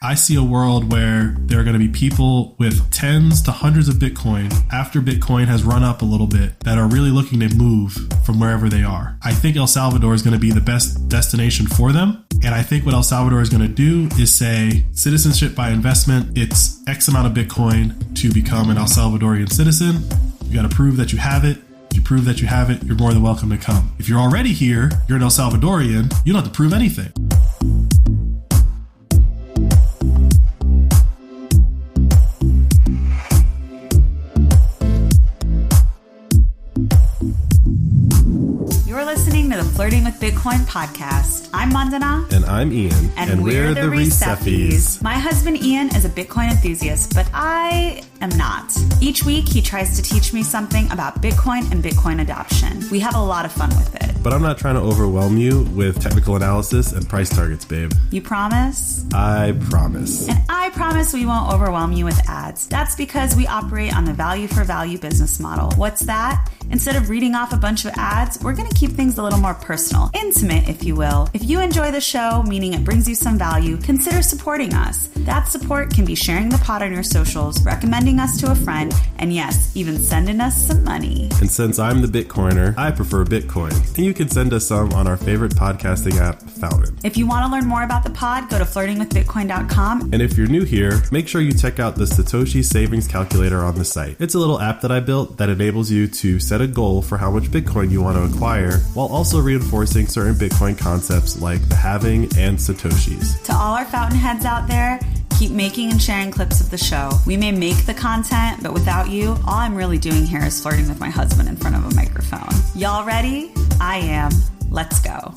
I see a world where there are going to be people with tens to hundreds of Bitcoin after Bitcoin has run up a little bit that are really looking to move from wherever they are. I think El Salvador is going to be the best destination for them. And I think what El Salvador is going to do is say citizenship by investment. It's X amount of Bitcoin to become an El Salvadorian citizen. You got to prove that you have it. If you prove that you have it, you're more than welcome to come. If you're already here, you're an El Salvadorian, you don't have to prove anything. You're listening to the Flirting with Bitcoin podcast. I'm Mandana. And I'm Ian. And we're the Receffies. My husband Ian is a Bitcoin enthusiast, but I am not. Each week, he tries to teach me something about Bitcoin and Bitcoin adoption. We have a lot of fun with it. But I'm not trying to overwhelm you with technical analysis and price targets, babe. You promise? I promise. And I promise we won't overwhelm you with ads. That's because we operate on the value for value business model. What's that? Instead of reading off a bunch of ads, we're going to keep things a little more personal, intimate, if you will. If you enjoy the show, meaning it brings you some value, consider supporting us. That support can be sharing the pod on your socials, recommending us to a friend, and yes, even sending us some money. And since I'm the Bitcoiner, I prefer Bitcoin. And you can send us some on our favorite podcasting app, Fountain. If you want to learn more about the pod, go to flirtingwithbitcoin.com. And if you're new here, make sure you check out the Satoshi Savings Calculator on the site. It's a little app that I built that enables you to set a goal for how much Bitcoin you want to acquire, while also reinforcing certain Bitcoin concepts like the halving and Satoshis. To all our Fountain heads out there, keep making and sharing clips of the show. We may make the content, but without you, all I'm really doing here is flirting with my husband in front of a microphone. Y'all ready? I am. Let's go.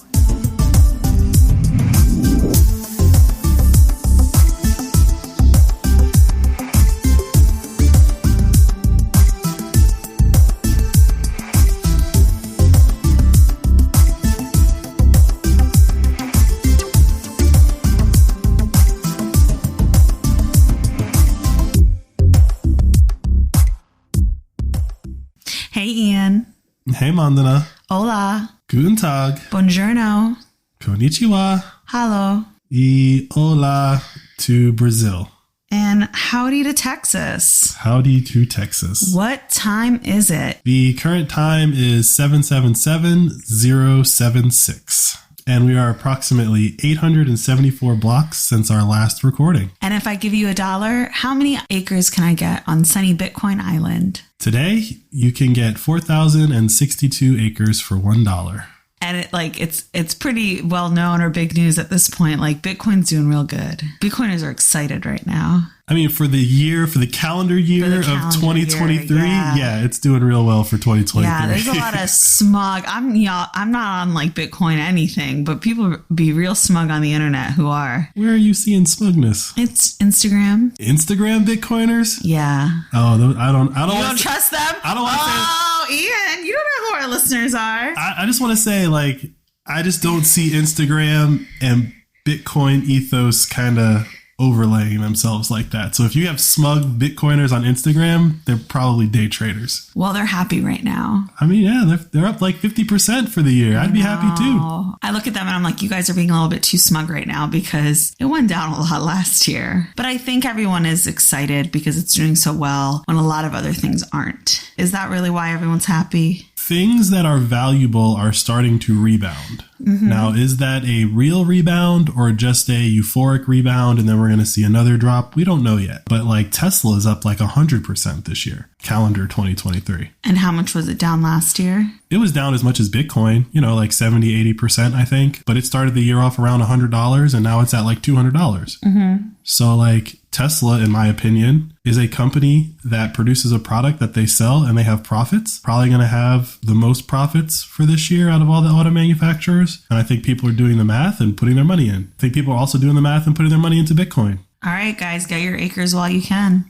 Hey, Ian. Hey, Mandana. Hola. Guten Tag. Buongiorno. Konnichiwa. Hello. Y hola to Brazil. And howdy to Texas. Howdy to Texas. What time is it? The current time is 777-076. And we are approximately 874 blocks since our last recording. And if I give you $1, how many acres can I get on sunny Bitcoin Island? Today, you can get 4,062 acres for $1. And it's pretty well known or big news at this point. Like, Bitcoin's doing real good. Bitcoiners are excited right now. I mean, for the calendar year of 2023, yeah, it's doing real well for 2023. Yeah, there's a lot of smug. I'm not on like Bitcoin anything, but people be real smug on the internet who are. Where are you seeing smugness? It's Instagram. Instagram Bitcoiners? Yeah. Oh, I don't. You don't trust them? I don't want to say. Oh, Ian, you don't know who our listeners are. I just want to say, like, I just don't see Instagram and Bitcoin ethos kind of overlaying themselves like that. So if you have smug Bitcoiners on Instagram, they're probably day traders. Well, they're happy right now. I mean, yeah, they're up like 50% for the year. I'd be happy too. I look at them and I'm like, you guys are being a little bit too smug right now because it went down a lot last year. But I think everyone is excited because it's doing so well when a lot of other things aren't. Is that really why everyone's happy? Things that are valuable are starting to rebound. Mm-hmm. Now, is that a real rebound or just a euphoric rebound and then we're going to see another drop? We don't know yet. But like Tesla is up like 100% this year, calendar 2023. And how much was it down last year? It was down as much as Bitcoin, like 70, 80%, I think. But it started the year off around $100 and now it's at like $200. Mm-hmm. So like Tesla, in my opinion, is a company that produces a product that they sell and they have profits. Probably going to have the most profits for this year out of all the auto manufacturers. And I think people are doing the math and putting their money in. I think people are also doing the math and putting their money into Bitcoin. All right, guys, get your acres while you can.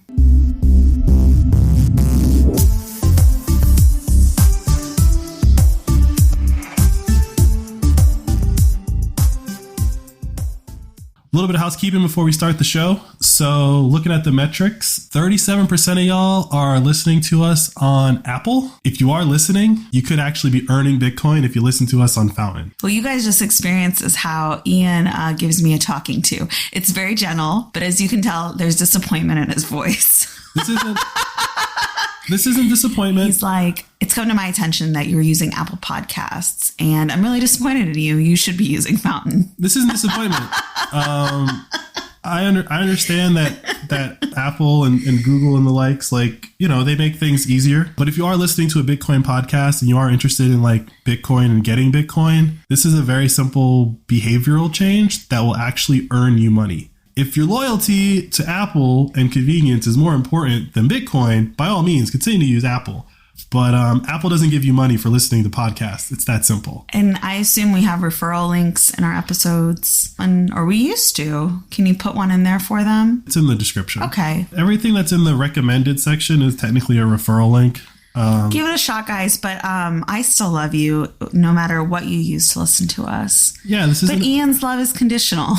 A little bit of housekeeping before we start the show. So looking at the metrics, 37% of y'all are listening to us on Apple. If you are listening, you could actually be earning Bitcoin if you listen to us on Fountain. Well, you guys just experienced is how Ian gives me a talking to. It's very gentle, but as you can tell, there's disappointment in his voice. This isn't disappointment. He's like, it's come to my attention that you're using Apple Podcasts, and I'm really disappointed in you. You should be using Fountain. This isn't disappointment. I understand that Apple and Google and the likes, like, you know, they make things easier. But if you are listening to a Bitcoin podcast and you are interested in like Bitcoin and getting Bitcoin, this is a very simple behavioral change that will actually earn you money. If your loyalty to Apple and convenience is more important than Bitcoin, by all means, continue to use Apple. But Apple doesn't give you money for listening to podcasts. It's that simple. And I assume we have referral links in our episodes, or we used to. Can you put one in there for them? It's in the description. Okay. Everything that's in the recommended section is technically a referral link. Give it a shot, guys. But I still love you no matter what you use to listen to us. Yeah, this is. But Ian's love is conditional.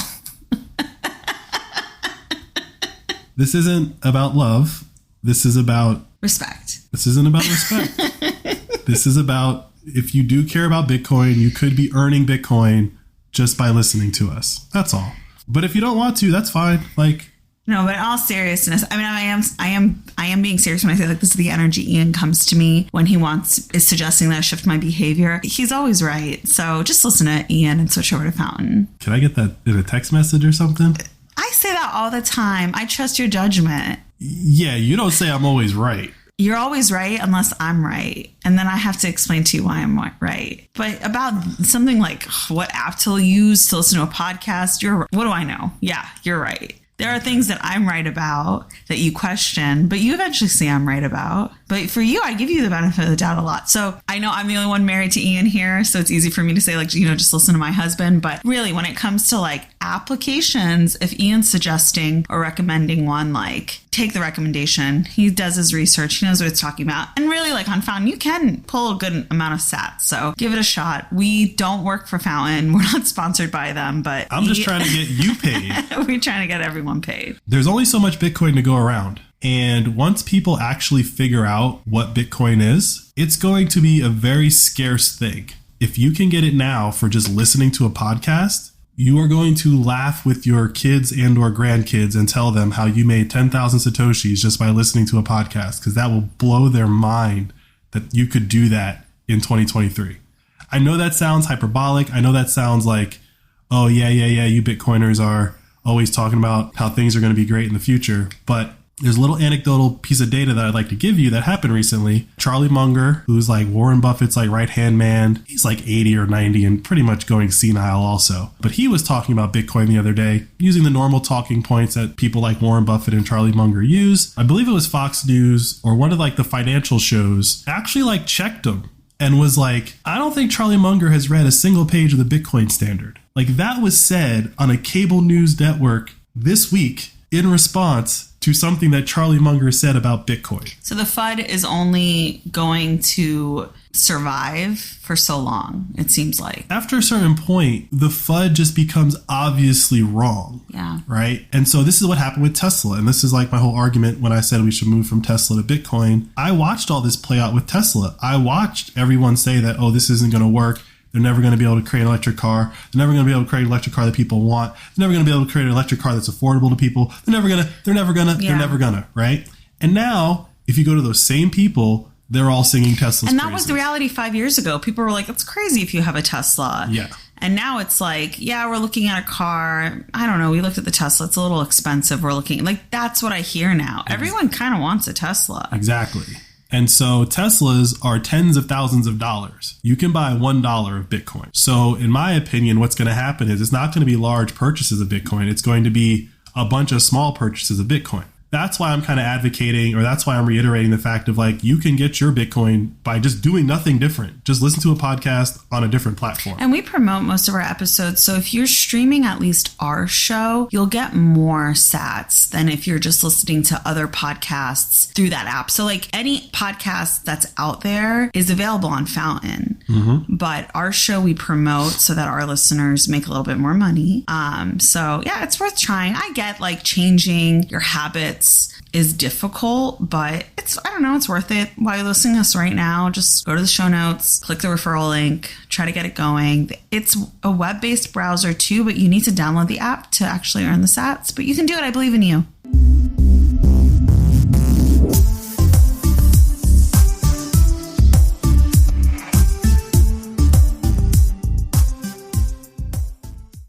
This isn't about love. This is about respect. This isn't about respect. This is about, if you do care about Bitcoin, you could be earning Bitcoin just by listening to us. That's all. But if you don't want to, that's fine. Like, no, but in all seriousness, I mean, I am being serious when I say like this is the energy Ian comes to me when he is suggesting that I shift my behavior. He's always right. So just listen to Ian and switch over to Fountain. Can I get that in a text message or something? I say that all the time. I trust your judgment. Yeah, you don't say I'm always right. You're always right unless I'm right. And then I have to explain to you why I'm right. But about something like what app to use to listen to a podcast, what do I know? Yeah, you're right. There are things that I'm right about that you question, but you eventually see I'm right about. But for you, I give you the benefit of the doubt a lot. So I know I'm the only one married to Ian here, so it's easy for me to say, like, you know, just listen to my husband. But really, when it comes to like applications, if Ian's suggesting or recommending one, like, take the recommendation. He does his research. He knows what it's talking about. And really, like on Fountain, you can pull a good amount of sats. So give it a shot. We don't work for Fountain. We're not sponsored by them, but I'm just trying to get you paid. We're trying to get everyone paid. There's only so much Bitcoin to go around. And once people actually figure out what Bitcoin is, it's going to be a very scarce thing. If you can get it now for just listening to a podcast, you are going to laugh with your kids and or grandkids and tell them how you made 10,000 Satoshis just by listening to a podcast, because that will blow their mind that you could do that in 2023. I know that sounds hyperbolic. I know that sounds like, oh, yeah, you Bitcoiners are always talking about how things are going to be great in the future. But there's a little anecdotal piece of data that I'd like to give you that happened recently. Charlie Munger, who's like Warren Buffett's like right-hand man, he's like 80 or 90 and pretty much going senile also. But he was talking about Bitcoin the other day using the normal talking points that people like Warren Buffett and Charlie Munger use. I believe it was Fox News or one of like the financial shows actually like checked him and was like, I don't think Charlie Munger has read a single page of the Bitcoin Standard. Like, that was said on a cable news network this week in response to something that Charlie Munger said about Bitcoin. So the FUD is only going to survive for so long, it seems like. After a certain point, the FUD just becomes obviously wrong. Yeah. Right? And so this is what happened with Tesla. And this is like my whole argument when I said we should move from Tesla to Bitcoin. I watched all this play out with Tesla. I watched everyone say that, oh, this isn't going to work. They're never going to be able to create an electric car. They're never going to be able to create an electric car that people want. They're never going to be able to create an electric car that's affordable to people. They're never gonna, right? And now, if you go to those same people, they're all singing Tesla's And that praises. was the reality 5 years ago. People were like, it's crazy if you have a Tesla. Yeah. And now it's like, yeah, we're looking at a car. I don't know. We looked at the Tesla. It's a little expensive. We're looking like, that's what I hear now. Everyone kind of wants a Tesla. Exactly. And so Teslas are tens of thousands of dollars. You can buy $1 of Bitcoin. So in my opinion, what's going to happen is it's not going to be large purchases of Bitcoin. It's going to be a bunch of small purchases of Bitcoin. That's why I'm kind of advocating, or that's why I'm reiterating the fact of like, you can get your Bitcoin by just doing nothing different. Just listen to a podcast on a different platform. And we promote most of our episodes. So if you're streaming at least our show, you'll get more sats than if you're just listening to other podcasts through that app. So like any podcast that's out there is available on Fountain. but our show we promote so that our listeners make a little bit more money. So yeah, it's worth trying. I get like changing your habits is difficult, but it's worth it. While you're listening to us right now, just go to the show notes, click the referral link, try to get it going. It's a web-based browser too, but you need to download the app to actually earn the sats, but you can do it. I believe in you.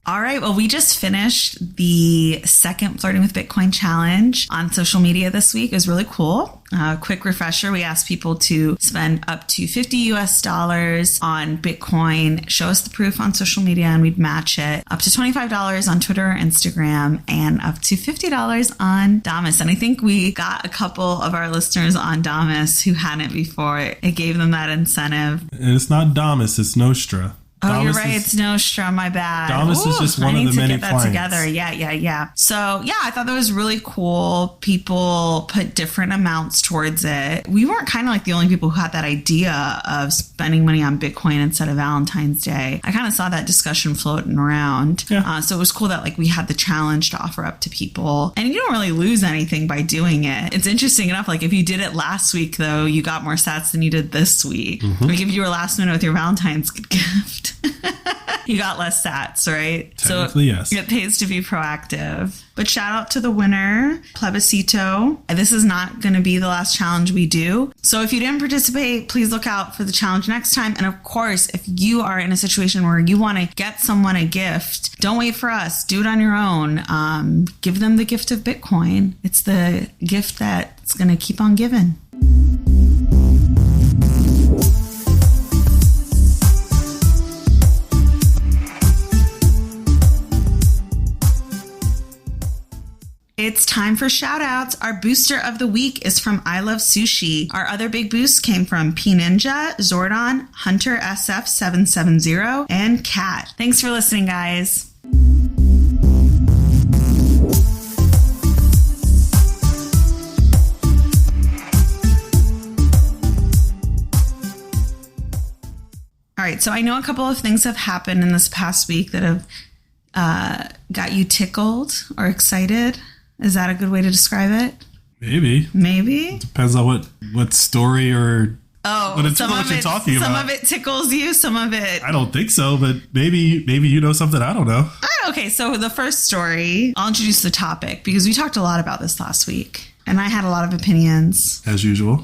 All right. Well, we just finished the second Flirting with Bitcoin challenge on social media this week. It was really cool. Quick refresher. We asked people to spend up to $50 US on Bitcoin, show us the proof on social media, and we'd match it. Up to $25 on Twitter or Instagram, and up to $50 on Damus. And I think we got a couple of our listeners on Damus who hadn't before. It gave them that incentive. And it's not Damus, it's Nostra. Oh, Damus you're right. It's Nostra. My bad. Damus is just one of the many clients. I need to get that together. Yeah. So, yeah, I thought that was really cool. People put different amounts towards it. We weren't kind of like the only people who had that idea of spending money on Bitcoin instead of Valentine's Day. I kind of saw that discussion floating around. Yeah. So it was cool that like we had the challenge to offer up to people. And you don't really lose anything by doing it. It's interesting enough. Like if you did it last week, though, you got more sats than you did this week. Like if you were last minute with your Valentine's gift. You got less sats, right? Technically, yes. It pays to be proactive. But shout out to the winner, Plebiscito. This is not going to be the last challenge we do. So if you didn't participate, please look out for the challenge next time. And of course, if you are in a situation where you want to get someone a gift, don't wait for us. Do it on your own. Give them the gift of Bitcoin. It's the gift that's going to keep on giving. It's time for shout outs. Our booster of the week is from I Love Sushi. Our other big boosts came from P Ninja, Zordon, Hunter SF770, and Kat. Thanks for listening, guys. All right, so I know a couple of things have happened in this past week that have got you tickled or excited. Is that a good way to describe it? Maybe. Depends on what story or what you're talking about. Some of it tickles you, some of it... I don't think so, but maybe you know something I don't know. Okay, so the first story, I'll introduce the topic because we talked a lot about this last week. And I had a lot of opinions. As usual.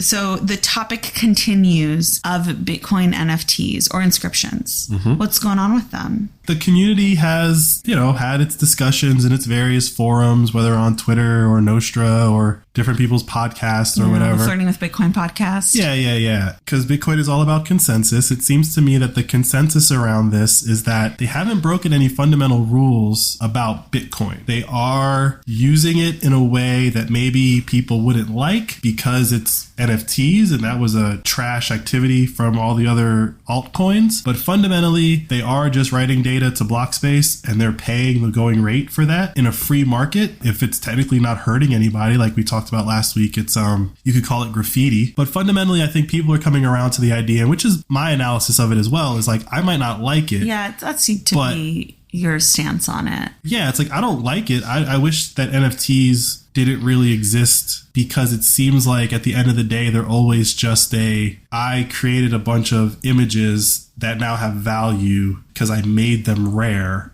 So the topic continues of Bitcoin NFTs or inscriptions. What's going on with them? The community has, had its discussions in its various forums, whether on Twitter or Nostra or different people's podcasts or whatever. The Flirting with Bitcoin podcast. Yeah. Because Bitcoin is all about consensus. It seems to me that the consensus around this is that they haven't broken any fundamental rules about Bitcoin. They are using it in a way that maybe people wouldn't like because it's NFTs and that was a trash activity from all the other altcoins. But fundamentally, they are just writing data to Blockspace and they're paying the going rate for that in a free market. If it's technically not hurting anybody, like we talked about last week, it's you could call it graffiti. But fundamentally, I think people are coming around to the idea, which is my analysis of it as well, is like, I might not like it. Yeah, that's to be your stance on it. Yeah, it's like, I don't like it. I wish that NFTs didn't really exist because it seems like at the end of the day, they're always just I created a bunch of images that now have value because I made them rare.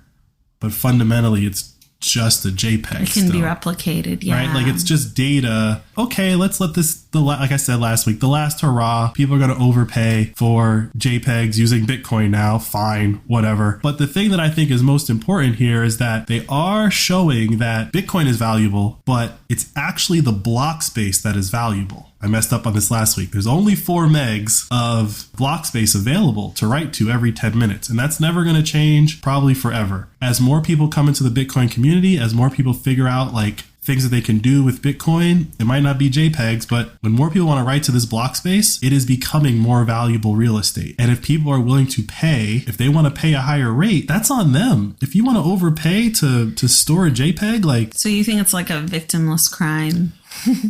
But fundamentally, it's just a JPEG. It can be replicated, yeah. Right? Like, it's just data. Okay, let's let this, like I said last week, the last hurrah. People are going to overpay for JPEGs using Bitcoin now. Fine, whatever. But the thing that I think is most important here is that they are showing that Bitcoin is valuable, but it's actually the block space that is valuable. I messed up on this last week. There's only 4 megs of block space available to write to every 10 minutes. And that's never going to change, probably forever. As more people come into the Bitcoin community, as more people figure out like things that they can do with Bitcoin, it might not be JPEGs, but when more people want to write to this block space, it is becoming more valuable real estate. And if people are willing to pay, if they want to pay a higher rate, that's on them. If you want to overpay to store a JPEG, like... So you think it's like a victimless crime?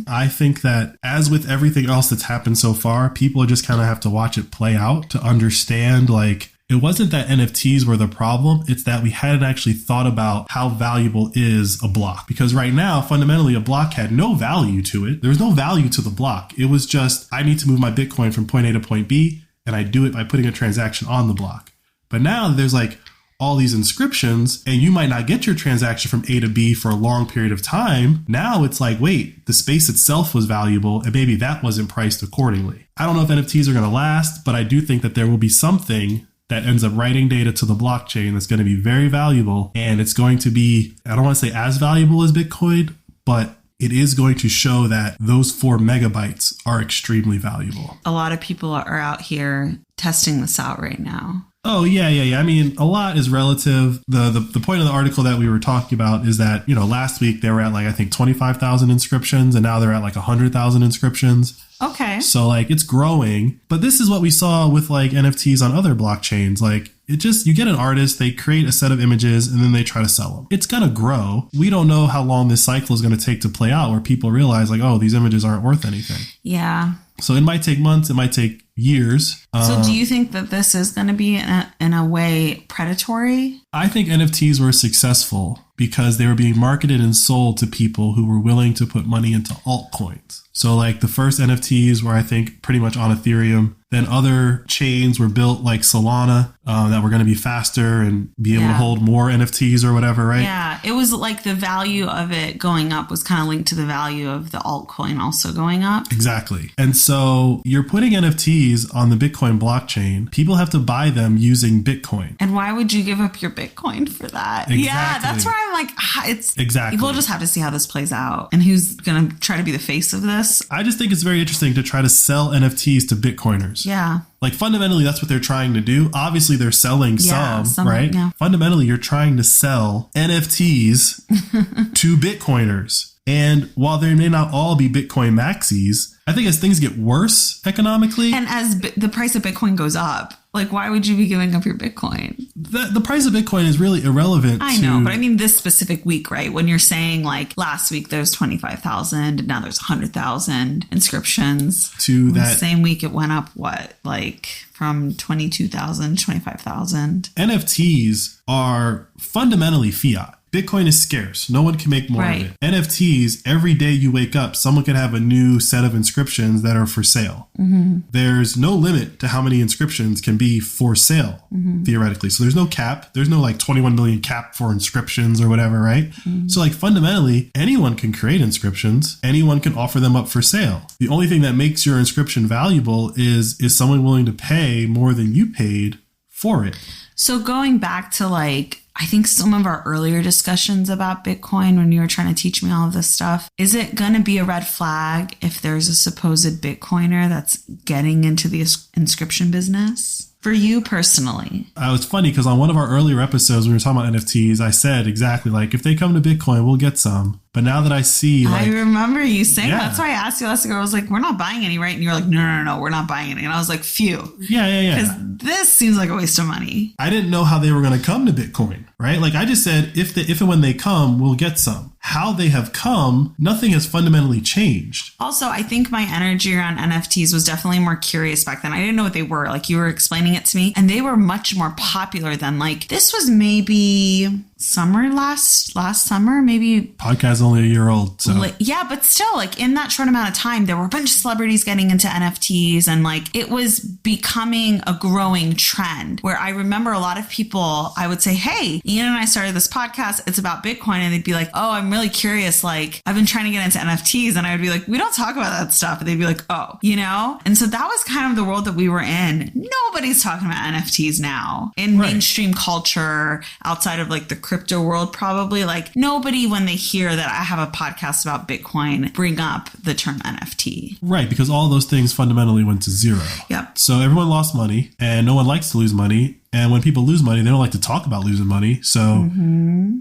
I think that as with everything else that's happened so far, people just kind of have to watch it play out to understand, like, it wasn't that NFTs were the problem. It's that we hadn't actually thought about how valuable is a block. Because right now, fundamentally, a block had no value to it. There was no value to the block. It was just, I need to move my Bitcoin from point A to point B, and I do it by putting a transaction on the block. But now there's like all these inscriptions, and you might not get your transaction from A to B for a long period of time. Now it's like, wait, the space itself was valuable, and maybe that wasn't priced accordingly. I don't know if NFTs are going to last, but I do think that there will be something that ends up writing data to the blockchain that's going to be very valuable. And it's going to be, I don't want to say as valuable as Bitcoin, but it is going to show that those 4 megabytes are extremely valuable. A lot of people are out here testing this out right now. Oh, yeah. I mean, a lot is relative. The point of the article that we were talking about is that, last week they were at like, I think 25,000 inscriptions, and now they're at like 100,000 inscriptions. Okay. So like it's growing, but this is what we saw with like NFTs on other blockchains. Like you get an artist, they create a set of images, and then they try to sell them. It's going to grow. We don't know how long this cycle is going to take to play out where people realize like, oh, these images aren't worth anything. Yeah. So it might take months. It might take years. So do you think that this is going to be in a way predatory? I think NFTs were successful because they were being marketed and sold to people who were willing to put money into altcoins. So like the first NFTs were, I think, pretty much on Ethereum. Then other chains were built like Solana that were going to be faster and be able to hold more NFTs or whatever, right? Yeah, it was like the value of it going up was kind of linked to the value of the altcoin also going up. Exactly. And so you're putting NFTs on the Bitcoin blockchain. People have to buy them using Bitcoin. And why would you give up your Bitcoin for that? Exactly. Yeah, that's where I'm like, it's exactly. We'll just have to see how this plays out and who's going to try to be the face of this. I just think it's very interesting to try to sell NFTs to Bitcoiners. Yeah. Like fundamentally, that's what they're trying to do. Obviously, they're selling some, right? Yeah. Fundamentally, you're trying to sell NFTs to Bitcoiners. And while they may not all be Bitcoin maxis, I think as things get worse economically. And as the price of Bitcoin goes up, like, why would you be giving up your Bitcoin? The price of Bitcoin is really irrelevant. I know, but I mean this specific week, right? When you're saying like last week there's 25,000 and now there's 100,000 inscriptions. To that same week it went up, what, like from 22,000 to 25,000. NFTs are fundamentally fiat. Bitcoin is scarce. No one can make more of it. NFTs, every day you wake up, someone can have a new set of inscriptions that are for sale. Mm-hmm. There's no limit to how many inscriptions can be for sale, theoretically. So there's no cap. There's no like 21 million cap for inscriptions or whatever, right? Mm-hmm. So like fundamentally, anyone can create inscriptions. Anyone can offer them up for sale. The only thing that makes your inscription valuable is someone willing to pay more than you paid for it. So going back to like, I think some of our earlier discussions about Bitcoin when you were trying to teach me all of this stuff, is it going to be a red flag if there's a supposed Bitcoiner that's getting into the inscription business? For you personally? It's funny because on one of our earlier episodes, when we were talking about NFTs, I said exactly like, if they come to Bitcoin, we'll get some. But now that I see, like, I remember you saying that's why I asked you last ago. I was like, we're not buying any, right? And you're like, no, we're not buying any. And I was like, phew. Yeah. Because this seems like a waste of money. I didn't know how they were going to come to Bitcoin, right? Like I just said, if and when they come, we'll get some. How they have come, nothing has fundamentally changed. Also, I think my energy around NFTs was definitely more curious back then. I didn't know what they were. Like you were explaining it to me, and they were much more popular than like this was maybe summer last summer, maybe. Podcast only a year old, so yeah, but still, like in that short amount of time, there were a bunch of celebrities getting into NFTs, and like it was becoming a growing trend. Where I remember a lot of people, I would say, "Hey, Ian and I started this podcast. It's about Bitcoin," and they'd be like, "Oh, I'm really curious. Like I've been trying to get into NFTs," and I would be like, "We don't talk about that stuff," and they'd be like, "Oh, you know." And so that was kind of the world that we were in. Nobody's talking about NFTs now in mainstream culture outside of like the crypto world, probably. Like nobody, when they hear that I have a podcast about Bitcoin, bring up the term NFT. Right, because all those things fundamentally went to zero. Yep. So everyone lost money and no one likes to lose money. And when people lose money, they don't like to talk about losing money. So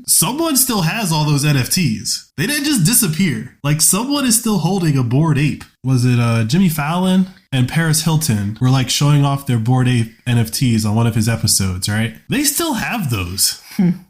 someone still has all those NFTs. They didn't just disappear. Like, someone is still holding a Bored Ape. Was it Jimmy Fallon and Paris Hilton were like showing off their Bored Ape NFTs on one of his episodes, right? They still have those,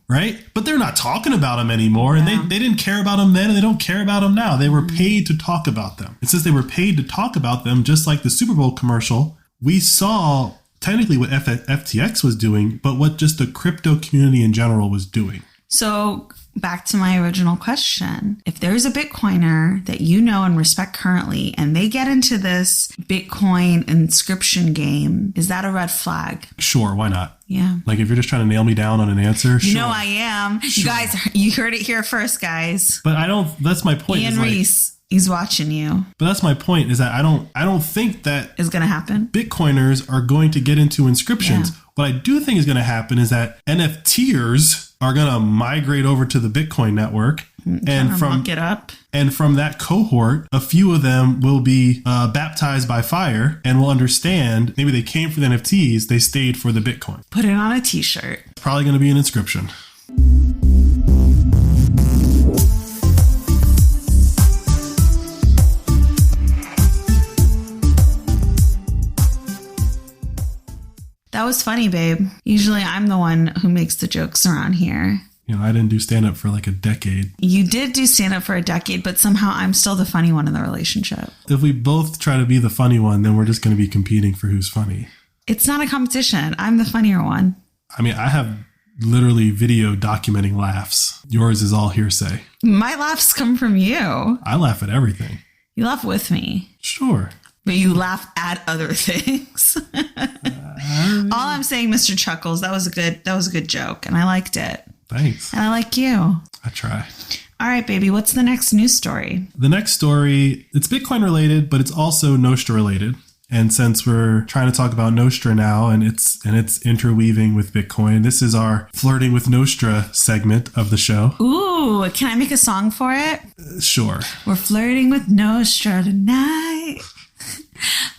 right? But they're not talking about them anymore. And they didn't care about them then, and they don't care about them now. They were paid to talk about them. And since they were paid to talk about them, just like the Super Bowl commercial, we saw technically what FTX was doing, but what just the crypto community in general was doing. So back to my original question. If there's a Bitcoiner that you know and respect currently, and they get into this Bitcoin inscription game, is that a red flag? Sure, why not? Yeah. Like, if you're just trying to nail me down on an answer, You know I am. You guys, you heard it here first, guys. But that's my point. Ian Reese, he's watching you. But that's my point, is that I don't think that Is going to happen. Bitcoiners are going to get into inscriptions. Yeah. What I do think is going to happen is that NFTers are going to migrate over to the Bitcoin network. And look it up. And from that cohort, a few of them will be baptized by fire and will understand maybe they came for the NFTs, they stayed for the Bitcoin. Put it on a t-shirt. It's probably going to be an inscription. That was funny, babe. Usually I'm the one who makes the jokes around here. You know, I didn't do stand-up for like a decade. You did do stand-up for a decade, but somehow I'm still the funny one in the relationship. If we both try to be the funny one, then we're just going to be competing for who's funny. It's not a competition. I'm the funnier one. I mean, I have literally video documenting laughs. Yours is all hearsay. My laughs come from you. I laugh at everything. You laugh with me. Sure. But you laugh at other things. All I'm saying, Mr. Chuckles, that was a good joke, and I liked it. Thanks. And I like you. I try. All right, baby. What's the next news story? The next story, it's Bitcoin related, but it's also Nostra related. And since we're trying to talk about Nostra now and it's interweaving with Bitcoin, this is our Flirting with Nostra segment of the show. Ooh, can I make a song for it? Sure. We're flirting with Nostra tonight.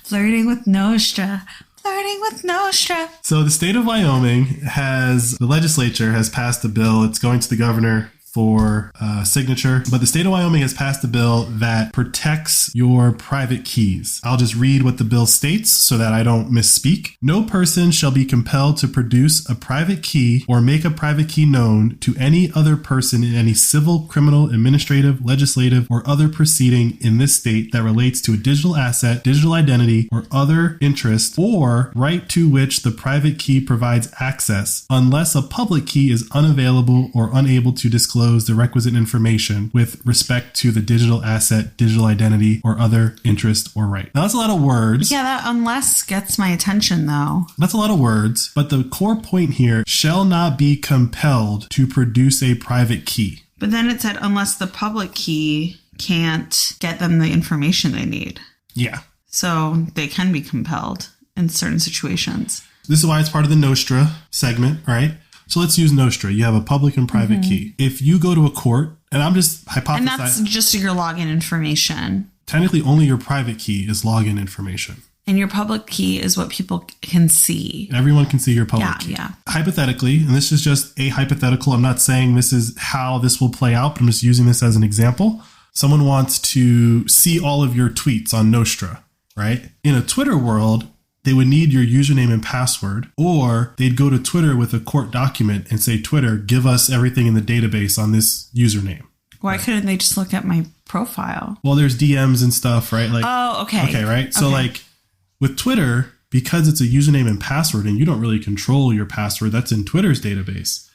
Flirting with Nostra. Flirting with Nostra. So the state of Wyoming the legislature has passed a bill. It's going to the governor for signature, but the state of Wyoming has passed a bill that protects your private keys. I'll just read what the bill states so that I don't misspeak. No person shall be compelled to produce a private key or make a private key known to any other person in any civil, criminal, administrative, legislative, or other proceeding in this state that relates to a digital asset, digital identity, or other interest or right to which the private key provides access, unless a public key is unavailable or unable to disclose the requisite information with respect to the digital asset, digital identity, or other interest or right. Now, that's a lot of words. Yeah, that unless gets my attention, though. That's a lot of words, but the core point here, shall not be compelled to produce a private key. But then it said unless the public key can't get them the information they need. Yeah. So they can be compelled in certain situations. This is why it's part of the Nostra segment, right? So let's use Nostra. You have a public and private key. If you go to a court, and I'm just hypothesizing. And that's just your login information. Technically, only your private key is login information. And your public key is what people can see. Everyone can see your public key. Yeah. Hypothetically, and this is just a hypothetical, I'm not saying this is how this will play out, but I'm just using this as an example. Someone wants to see all of your tweets on Nostra, right? In a Twitter world, they would need your username and password, or they'd go to Twitter with a court document and say, Twitter, give us everything in the database on this username. Why couldn't they just look at my profile? Well, there's DMs and stuff, right? Like, oh, okay. Okay, right? So like with Twitter, because it's a username and password and you don't really control your password, that's in Twitter's database.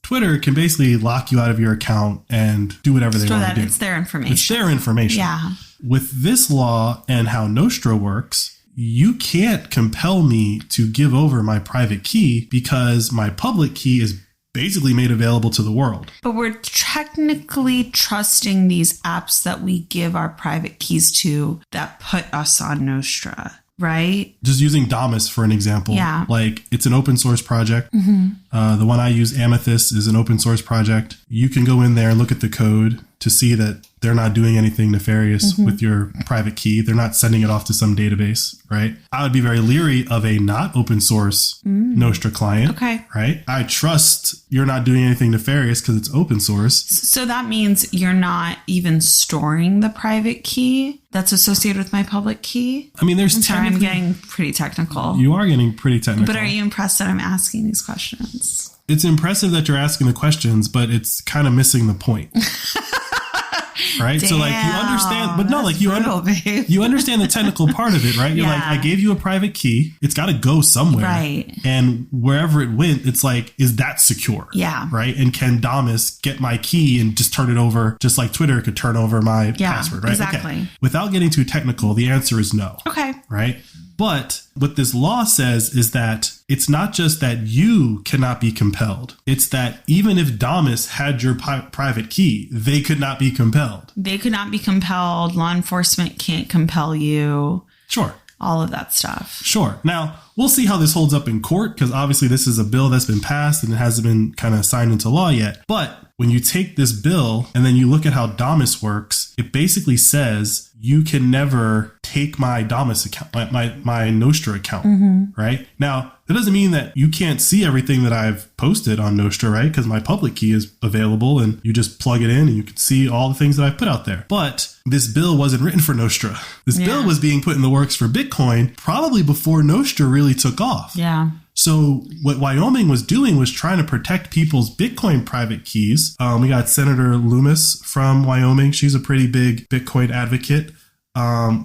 Twitter can basically lock you out of your account and do whatever they want to do. It's their information. It's their information. Yeah. With this law and how Nostra works, you can't compel me to give over my private key because my public key is basically made available to the world. But we're technically trusting these apps that we give our private keys to that put us on Nostra, right? Just using Damus for an example. Yeah. Like, it's an open source project. The one I use, Amethyst, is an open source project. You can go in there and look at the code to see that they're not doing anything nefarious with your private key. They're not sending it off to some database, right? I would be very leery of a not open source Nostra client, Okay. right? I trust you're not doing anything nefarious because it's open source. So that means you're not even storing the private key that's associated with my public key? I mean, there's Sorry, I'm technically... getting pretty technical. You are getting pretty technical. But are you impressed that I'm asking these questions? It's impressive that you're asking the questions, but it's kind of missing the point. Right? So like you understand, but no, like you understand the technical part of it, right? You're like, I gave you a private key. It's got to go somewhere. Right. And wherever it went, it's like, is that secure? Yeah. Right. And can Damus get my key and just turn it over just like Twitter could turn over my password, right? Exactly. Okay. Without getting too technical, the answer is no. Okay. Right. But what this law says is that it's not just that you cannot be compelled. It's that even if Damus had your private key, they could not be compelled. They could not be compelled. Law enforcement can't compel you. Sure. All of that stuff. Sure. Now, we'll see how this holds up in court because obviously this is a bill that's been passed and it hasn't been kind of signed into law yet. But when you take this bill and then you look at how Damus works, it basically says you can never take my Damus account, my Nostra account, right? Now, that doesn't mean that you can't see everything that I've posted on Nostra, right? Because my public key is available and you just plug it in and you can see all the things that I've put out there. But this bill wasn't written for Nostra. This bill was being put in the works for Bitcoin probably before Nostra really took off. Yeah. So what Wyoming was doing was trying to protect people's Bitcoin private keys. We got Senator Loomis from Wyoming. She's a pretty big Bitcoin advocate.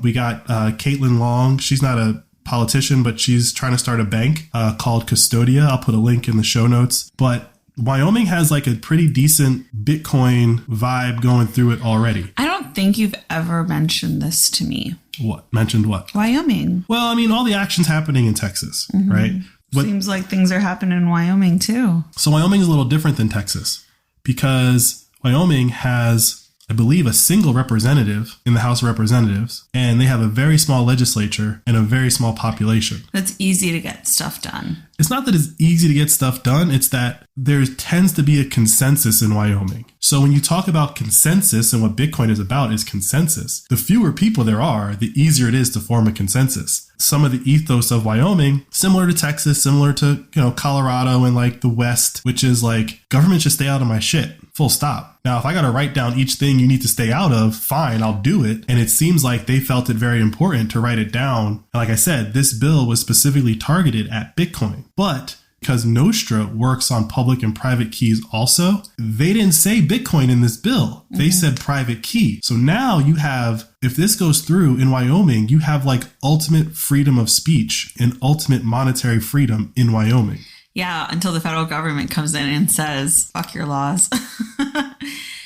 We got Caitlin Long. She's not a politician, but she's trying to start a bank called Custodia. I'll put a link in the show notes. But Wyoming has like a pretty decent Bitcoin vibe going through it already. I don't think you've ever mentioned this to me. What? Mentioned what? Wyoming. Well, I mean, all the action's happening in Texas, right? But, seems like things are happening in Wyoming too. So Wyoming is a little different than Texas because Wyoming has, I believe, a single representative in the House of Representatives, and they have a very small legislature and a very small population. It's easy to get stuff done. It's not that it's easy to get stuff done. It's that there tends to be a consensus in Wyoming. So when you talk about consensus and what Bitcoin is about is consensus, the fewer people there are, the easier it is to form a consensus. Some of the ethos of Wyoming, similar to Texas, similar to, Colorado and like the West, which is like government should stay out of my shit. Full stop. Now, if I got to write down each thing you need to stay out of, fine, I'll do it. And it seems like they felt it very important to write it down. And like I said, this bill was specifically targeted at Bitcoin. But because Nostra works on public and private keys also, they didn't say Bitcoin in this bill. They said private key. So now you have, if this goes through in Wyoming, you have like ultimate freedom of speech and ultimate monetary freedom in Wyoming. Yeah, until the federal government comes in and says, fuck your laws.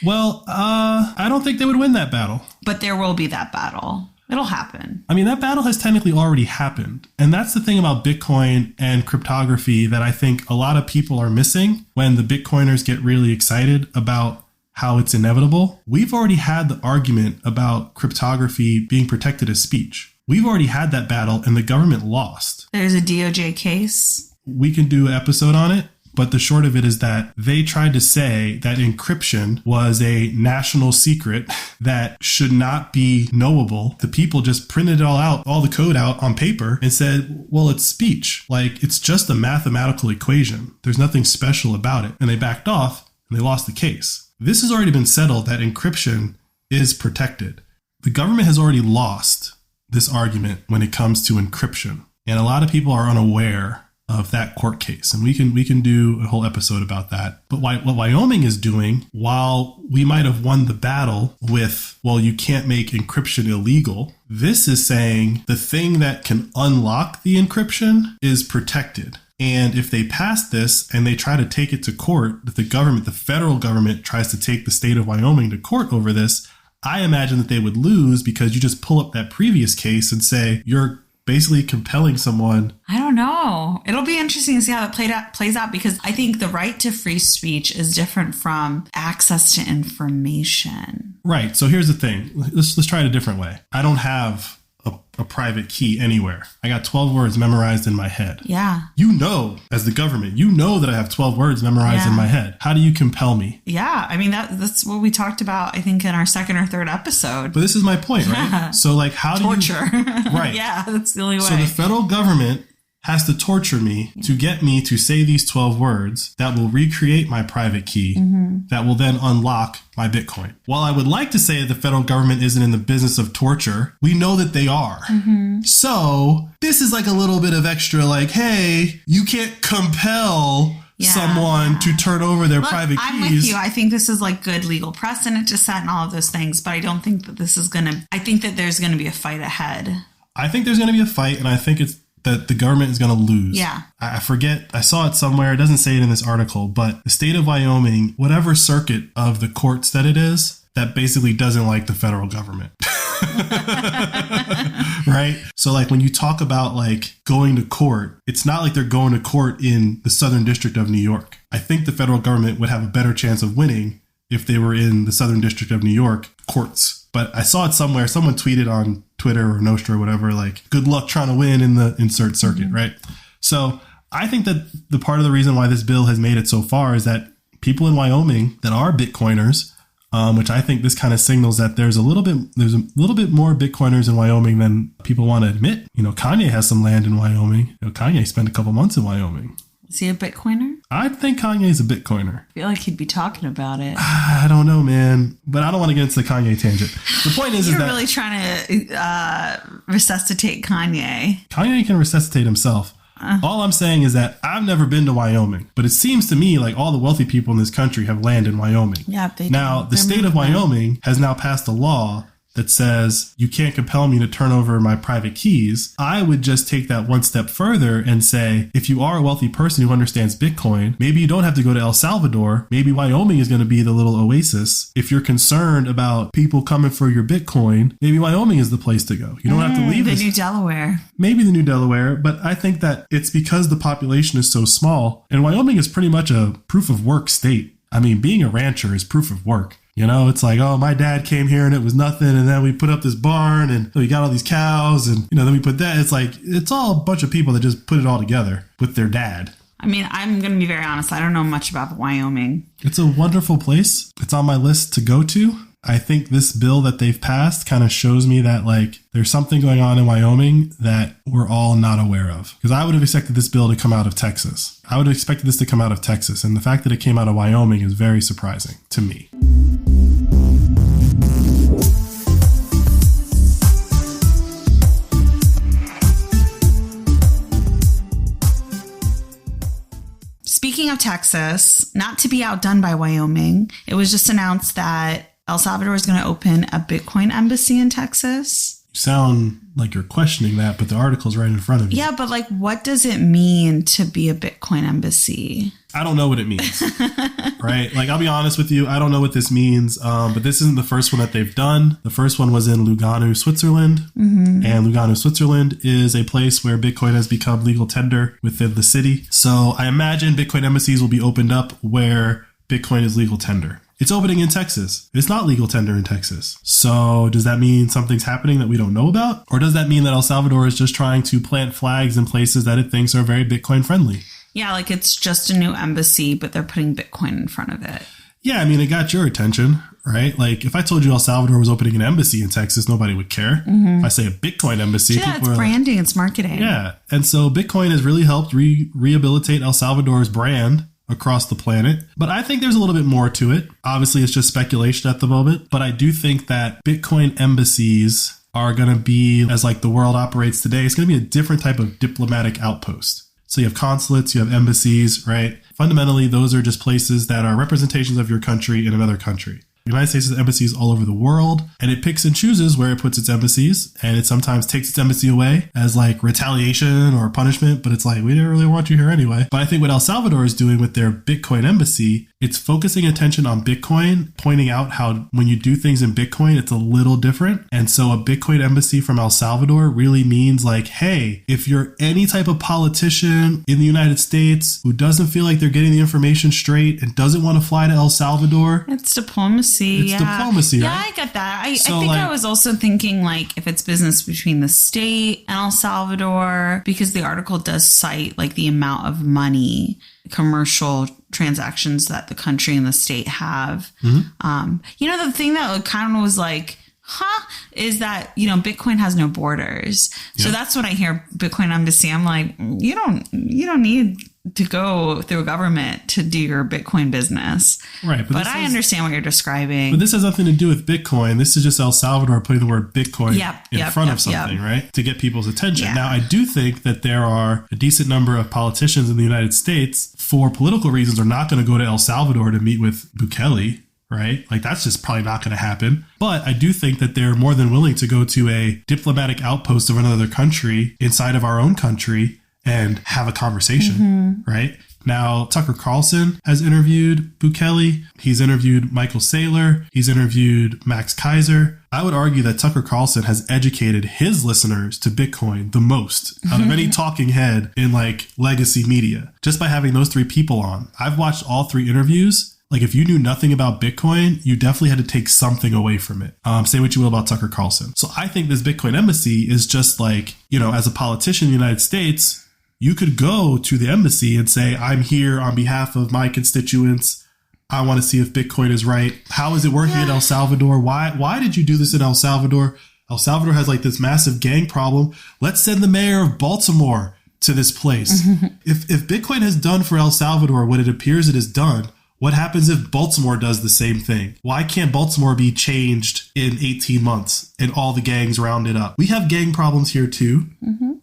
Well, I don't think they would win that battle. But there will be that battle. It'll happen. I mean, that battle has technically already happened. And that's the thing about Bitcoin and cryptography that I think a lot of people are missing when the Bitcoiners get really excited about how it's inevitable. We've already had the argument about cryptography being protected as speech. We've already had that battle and the government lost. There's a DOJ case. We can do an episode on it. But the short of it is that they tried to say that encryption was a national secret that should not be knowable. The people just printed it all out, all the code out on paper and said, well, it's speech. Like, it's just a mathematical equation. There's nothing special about it. And they backed off and they lost the case. This has already been settled that encryption is protected. The government has already lost this argument when it comes to encryption. And a lot of people are unaware of that court case. And we can do a whole episode about that. But what Wyoming is doing, while we might have won the battle with, well, you can't make encryption illegal, this is saying the thing that can unlock the encryption is protected. And if they pass this and they try to take it to court, that the federal government tries to take the state of Wyoming to court over this, I imagine that they would lose because you just pull up that previous case and say, you're basically compelling someone. I don't know. It'll be interesting to see how it plays out because I think the right to free speech is different from access to information. Right. So here's the thing. Let's try it a different way. I don't have a private key anywhere. I got 12 words memorized in my head. Yeah. You know, as the government, you know that I have 12 words memorized in my head. How do you compel me? Yeah. I mean, that's what we talked about, I think, in our second or third episode. But this is my point, right? So, like, how do Torture. Right. Yeah, that's the only way. So the federal government has to torture me to get me to say these 12 words that will recreate my private key that will then unlock my Bitcoin. While I would like to say the federal government isn't in the business of torture, we know that they are. So this is like a little bit of extra, like, hey, you can't compel someone to turn over their private keys. I'm with you. I think this is like good legal precedent to set and all of those things, but I don't think that this is I think that there's going to be a fight ahead. I think there's going to be a fight, and I think it's that the government is going to lose. Yeah. I forget. I saw it somewhere. It doesn't say it in this article, but the state of Wyoming, whatever circuit of the courts that it is, that basically doesn't like the federal government. Right? So like when you talk about like going to court, it's not like they're going to court in the Southern District of New York. I think the federal government would have a better chance of winning if they were in the Southern District of New York courts. But I saw it somewhere. Someone tweeted on Twitter or Nostra or whatever, like, good luck trying to win in the insert circuit, right? So I think that the part of the reason why this bill has made it so far is that people in Wyoming that are Bitcoiners, which I think this kind of signals that there's a little bit more Bitcoiners in Wyoming than people want to admit. You know, Kanye has some land in Wyoming. You know, Kanye spent a couple months in Wyoming. Is he a Bitcoiner? I think Kanye's a Bitcoiner. I feel like he'd be talking about it. I don't know, man. But I don't want to get into the Kanye tangent. The point is You're that really trying to resuscitate Kanye. Kanye can resuscitate himself. All I'm saying is that I've never been to Wyoming, but it seems to me like all the wealthy people in this country have land in Wyoming. Yeah, they Now, do. the state of Wyoming has now passed a law that says you can't compel me to turn over my private keys. I would just take that one step further and say, if you are a wealthy person who understands Bitcoin, maybe you don't have to go to El Salvador. Maybe Wyoming is going to be the little oasis. If you're concerned about people coming for your Bitcoin, maybe Wyoming is the place to go. You don't have to leave the new Delaware. Maybe the new Delaware, but I think that it's because the population is so small, and Wyoming is pretty much a proof of work state. I mean, being a rancher is proof of work. You know, it's like, oh, my dad came here and it was nothing. And then we put up this barn and we got all these cows and, you know, then we put that. It's like, it's all a bunch of people that just put it all together with their dad. I mean, I'm going to be very honest. I don't know much about Wyoming. It's a wonderful place. It's on my list to go to. I think this bill that they've passed kind of shows me that, like, there's something going on in Wyoming that we're all not aware of. Because I would have expected this bill to come out of Texas. I would have expected this to come out of Texas. And the fact that it came out of Wyoming is very surprising to me. Speaking of Texas, not to be outdone by Wyoming, it was just announced that El Salvador is going to open a Bitcoin embassy in Texas. You sound like you're questioning that, but the article's right in front of you. Yeah, but like, what does it mean to be a Bitcoin embassy? I don't know what it means, right? Like, I'll be honest with you. I don't know what this means, but this isn't the first one that they've done. The first one was in Lugano, Switzerland. And Lugano, Switzerland is a place where Bitcoin has become legal tender within the city. So I imagine Bitcoin embassies will be opened up where Bitcoin is legal tender. It's opening in Texas. It's not legal tender in Texas. So does that mean something's happening that we don't know about? Or does that mean that El Salvador is just trying to plant flags in places that it thinks are very Bitcoin friendly? Yeah, like it's just a new embassy, but they're putting Bitcoin in front of it. Yeah, I mean, it got your attention, right? Like, if I told you El Salvador was opening an embassy in Texas, nobody would care. If I say a Bitcoin embassy, Yeah, it's branding, it's marketing. Yeah, and so Bitcoin has really helped rehabilitate El Salvador's brand across the planet. But I think there's a little bit more to it. Obviously, it's just speculation at the moment. But I do think that Bitcoin embassies are going to be, as like the world operates today, it's going to be a different type of diplomatic outpost. So you have consulates, you have embassies, right? Fundamentally, those are just places that are representations of your country in another country. The United States has embassies all over the world, and it picks and chooses where it puts its embassies, and it sometimes takes its embassy away as like retaliation or punishment, but it's like, we didn't really want you here anyway. But I think what El Salvador is doing with their Bitcoin embassy It's focusing attention on Bitcoin, pointing out how when you do things in Bitcoin, it's a little different. And so a Bitcoin embassy from El Salvador really means like, hey, if you're any type of politician in the United States who doesn't feel like they're getting the information straight and doesn't want to fly to El Salvador. It's diplomacy. It's diplomacy, right? Yeah, I get that. I think I was also thinking like if it's business between the state and El Salvador, because the article does cite like the amount of money, commercial transactions that the country and the state have. The thing that kind of was like, is that, Bitcoin has no borders. So that's when I hear Bitcoin embassy, I'm like, you don't need to go through a government to do your Bitcoin business. Right. But I understand what you're describing. But this has nothing to do with Bitcoin. This is just El Salvador putting the word Bitcoin in front of something, right? To get people's attention. Yeah. Now, I do think that there are a decent number of politicians in the United States, for political reasons, are not going to go to El Salvador to meet with Bukele, right? Like, that's just probably not going to happen. But I do think that they're more than willing to go to a diplomatic outpost of another country inside of our own country and have a conversation, right? Now, Tucker Carlson has interviewed Bukele. He's interviewed Michael Saylor. He's interviewed Max Kaiser. I would argue that Tucker Carlson has educated his listeners to Bitcoin the most out of any talking head in like legacy media, just by having those three people on. I've watched all three interviews. Like, if you knew nothing about Bitcoin, you definitely had to take something away from it. Say what you will about Tucker Carlson. So I think this Bitcoin embassy is just like, as a politician in the United States, you could go to the embassy and say, I'm here on behalf of my constituents. I want to see if Bitcoin is right. How is it working in El Salvador? Why did you do this in El Salvador? El Salvador has like this massive gang problem. Let's send the mayor of Baltimore to this place. If Bitcoin has done for El Salvador what it appears it has done, what happens if Baltimore does the same thing? Why can't Baltimore be changed in 18 months and all the gangs rounded up? We have gang problems here too.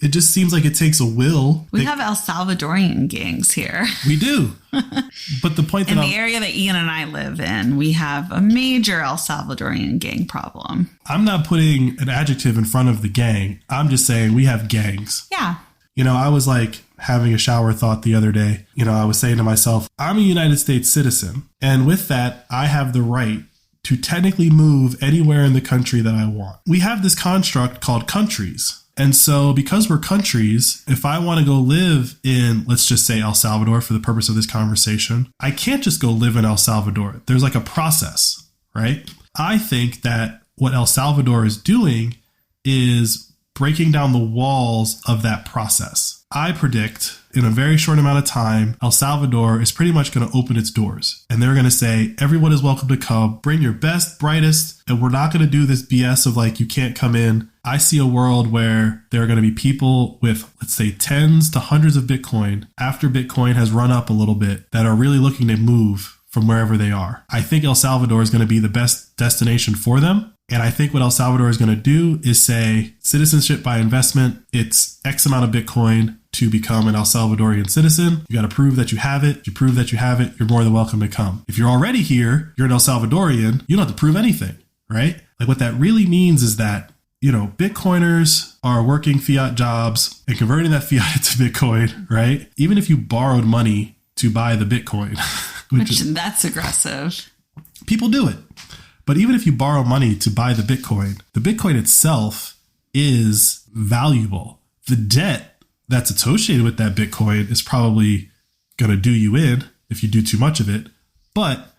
It just seems like it takes a will. We have El Salvadorian gangs here. We do. But the point that in the area that Ian and I live in, we have a major El Salvadorian gang problem. I'm not putting an adjective in front of the gang. I'm just saying we have gangs. Yeah. I was like having a shower thought the other day. I was saying to myself, I'm a United States citizen. And with that, I have the right to technically move anywhere in the country that I want. We have this construct called countries. And so because we're countries, if I want to go live in, let's just say El Salvador for the purpose of this conversation, I can't just go live in El Salvador. There's like a process, right? I think that what El Salvador is doing is breaking down the walls of that process. I predict in a very short amount of time, El Salvador is pretty much going to open its doors. And they're going to say, everyone is welcome to come. Bring your best, brightest. And we're not going to do this BS of like, you can't come in. I see a world where there are going to be people with, let's say, tens to hundreds of Bitcoin after Bitcoin has run up a little bit that are really looking to move from wherever they are. I think El Salvador is going to be the best destination for them. And I think what El Salvador is going to do is say citizenship by investment. It's X amount of Bitcoin to become an El Salvadorian citizen. You got to prove that you have it. If you prove that you have it, you're more than welcome to come. If you're already here, you're an El Salvadorian, you don't have to prove anything, right? Like what that really means is that, Bitcoiners are working fiat jobs and converting that fiat into Bitcoin, right? Even if you borrowed money to buy the Bitcoin, which that's aggressive. People do it. But even if you borrow money to buy the Bitcoin itself is valuable. The debt that's associated with that Bitcoin is probably going to do you in if you do too much of it. But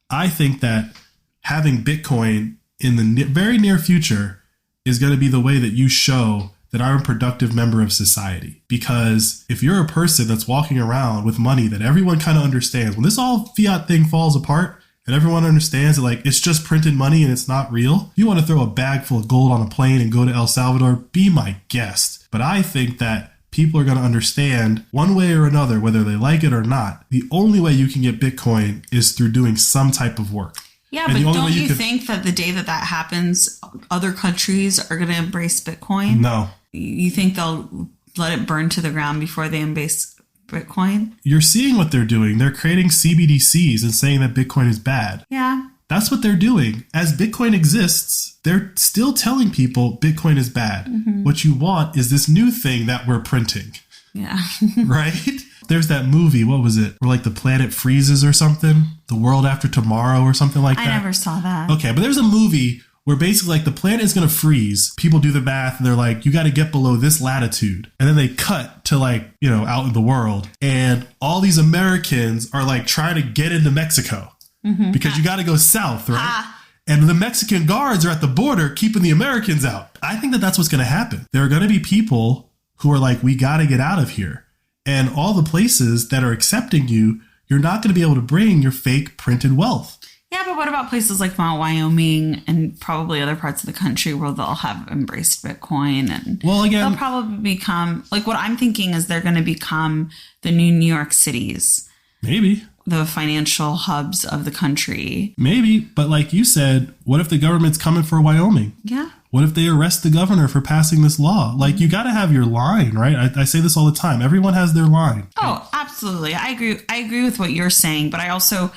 I think that having Bitcoin in the very near future is going to be the way that you show that I'm a productive member of society. Because if you're a person that's walking around with money that everyone kind of understands, when this all fiat thing falls apart, and everyone understands that like it's just printed money and it's not real. You want to throw a bag full of gold on a plane and go to El Salvador, be my guest. But I think that people are going to understand one way or another, whether they like it or not, the only way you can get Bitcoin is through doing some type of work. Yeah, but don't you think that the day that happens, other countries are going to embrace Bitcoin? No. You think they'll let it burn to the ground before they embrace Bitcoin? You're seeing what they're doing. They're creating CBDCs and saying that Bitcoin is bad. Yeah. That's what they're doing. As Bitcoin exists, they're still telling people Bitcoin is bad. Mm-hmm. What you want is this new thing that we're printing. Yeah. Right? There's that movie, what was it? Where like the planet freezes or something? The World After Tomorrow or something like that? I never saw that. Okay, but there's a movie where basically like the planet is going to freeze. People do the math and they're like, you got to get below this latitude. And then they cut to like, out in the world. And all these Americans are like trying to get into Mexico because you got to go south, right? And the Mexican guards are at the border keeping the Americans out. I think that that's what's going to happen. There are going to be people who are like, we got to get out of here. And all the places that are accepting you, you're not going to be able to bring your fake printed wealth. Yeah, but what about places like Mount Wyoming and probably other parts of the country where they'll have embraced Bitcoin and they'll probably become, like what I'm thinking is they're going to become the new New York cities. Maybe. The financial hubs of the country. Maybe, but like you said, what if the government's coming for Wyoming? Yeah. What if they arrest the governor for passing this law? Like, you got to have your line, right? I say this all the time. Everyone has their line. Oh, absolutely. I agree with what you're saying, but I also,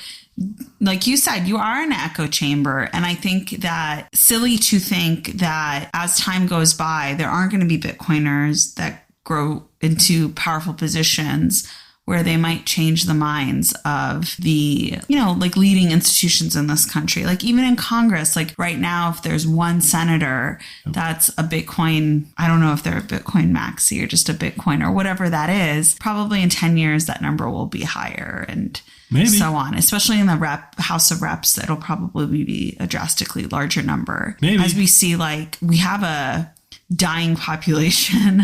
like you said, you are in an echo chamber. And I think that silly to think that as time goes by, there aren't going to be Bitcoiners that grow into powerful positions where they might change the minds of the, like leading institutions in this country. Like even in Congress, like right now, if there's one senator that's a Bitcoin, I don't know if they're a Bitcoin maxi or just a Bitcoin or whatever that is, probably in 10 years, that number will be higher and maybe so on. Especially in the House of Reps, it'll probably be a drastically larger number. Maybe. As we see, like we have a dying population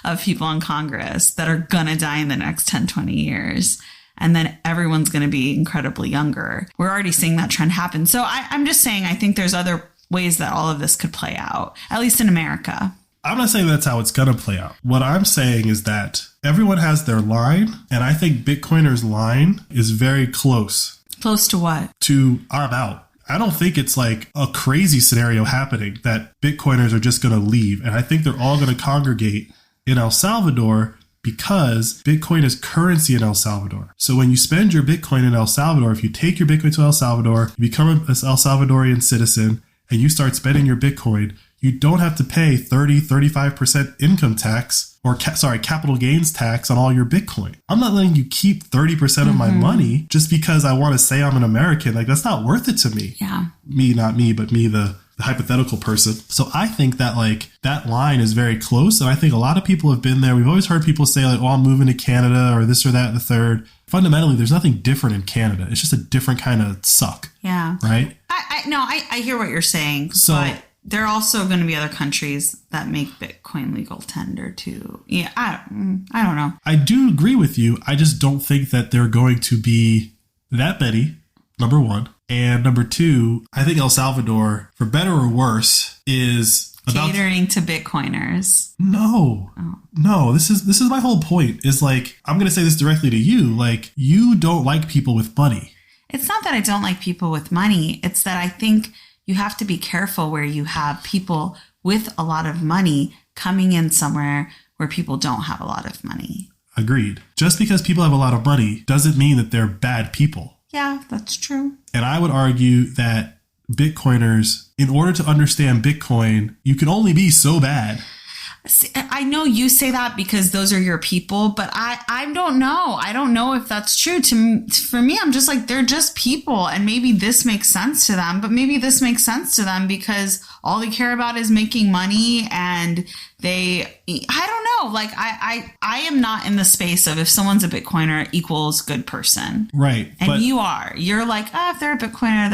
of people in Congress that are going to die in the next 10, 20 years. And then everyone's going to be incredibly younger. We're already seeing that trend happen. So I'm just saying, I think there's other ways that all of this could play out, at least in America. I'm not saying that's how it's going to play out. What I'm saying is that everyone has their line. And I think Bitcoiners' line is very close. Close to what? To I'm out. I don't think it's like a crazy scenario happening that Bitcoiners are just going to leave. And I think they're all going to congregate in El Salvador because Bitcoin is currency in El Salvador. So when you spend your Bitcoin in El Salvador, if you take your Bitcoin to El Salvador, you become an El Salvadorian citizen and you start spending your Bitcoin, you don't have to pay 35% income tax or capital gains tax on all your Bitcoin. I'm not letting you keep 30% of my money just because I want to say I'm an American. Like, that's not worth it to me. Yeah. Me, not me, but me, the hypothetical person. So I think that like that line is very close. And I think a lot of people have been there. We've always heard people say like, oh, I'm moving to Canada or this or that and the third. Fundamentally, there's nothing different in Canada. It's just a different kind of suck. Yeah. Right? I hear what you're saying. So, but there are also going to be other countries that make Bitcoin legal tender too. Yeah, I don't know. I do agree with you. I just don't think that they're going to be that many, number one. And number two, I think El Salvador, for better or worse, is catering to Bitcoiners. No. This is my whole point. Is like, I'm going to say this directly to you. Like, you don't like people with money. It's not that I don't like people with money. It's that I think you have to be careful where you have people with a lot of money coming in somewhere where people don't have a lot of money. Agreed. Just because people have a lot of money doesn't mean that they're bad people. Yeah, that's true. And I would argue that Bitcoiners, in order to understand Bitcoin, you can only be so bad. See, I know you say that because those are your people, but I don't know. I don't know if that's true. For me, I'm just like, they're just people, and maybe this makes sense to them, but maybe this makes sense to them because all they care about is making money, and I don't know. Like, I am not in the space of if someone's a Bitcoiner equals good person. Right. And you're like, if they're a Bitcoiner,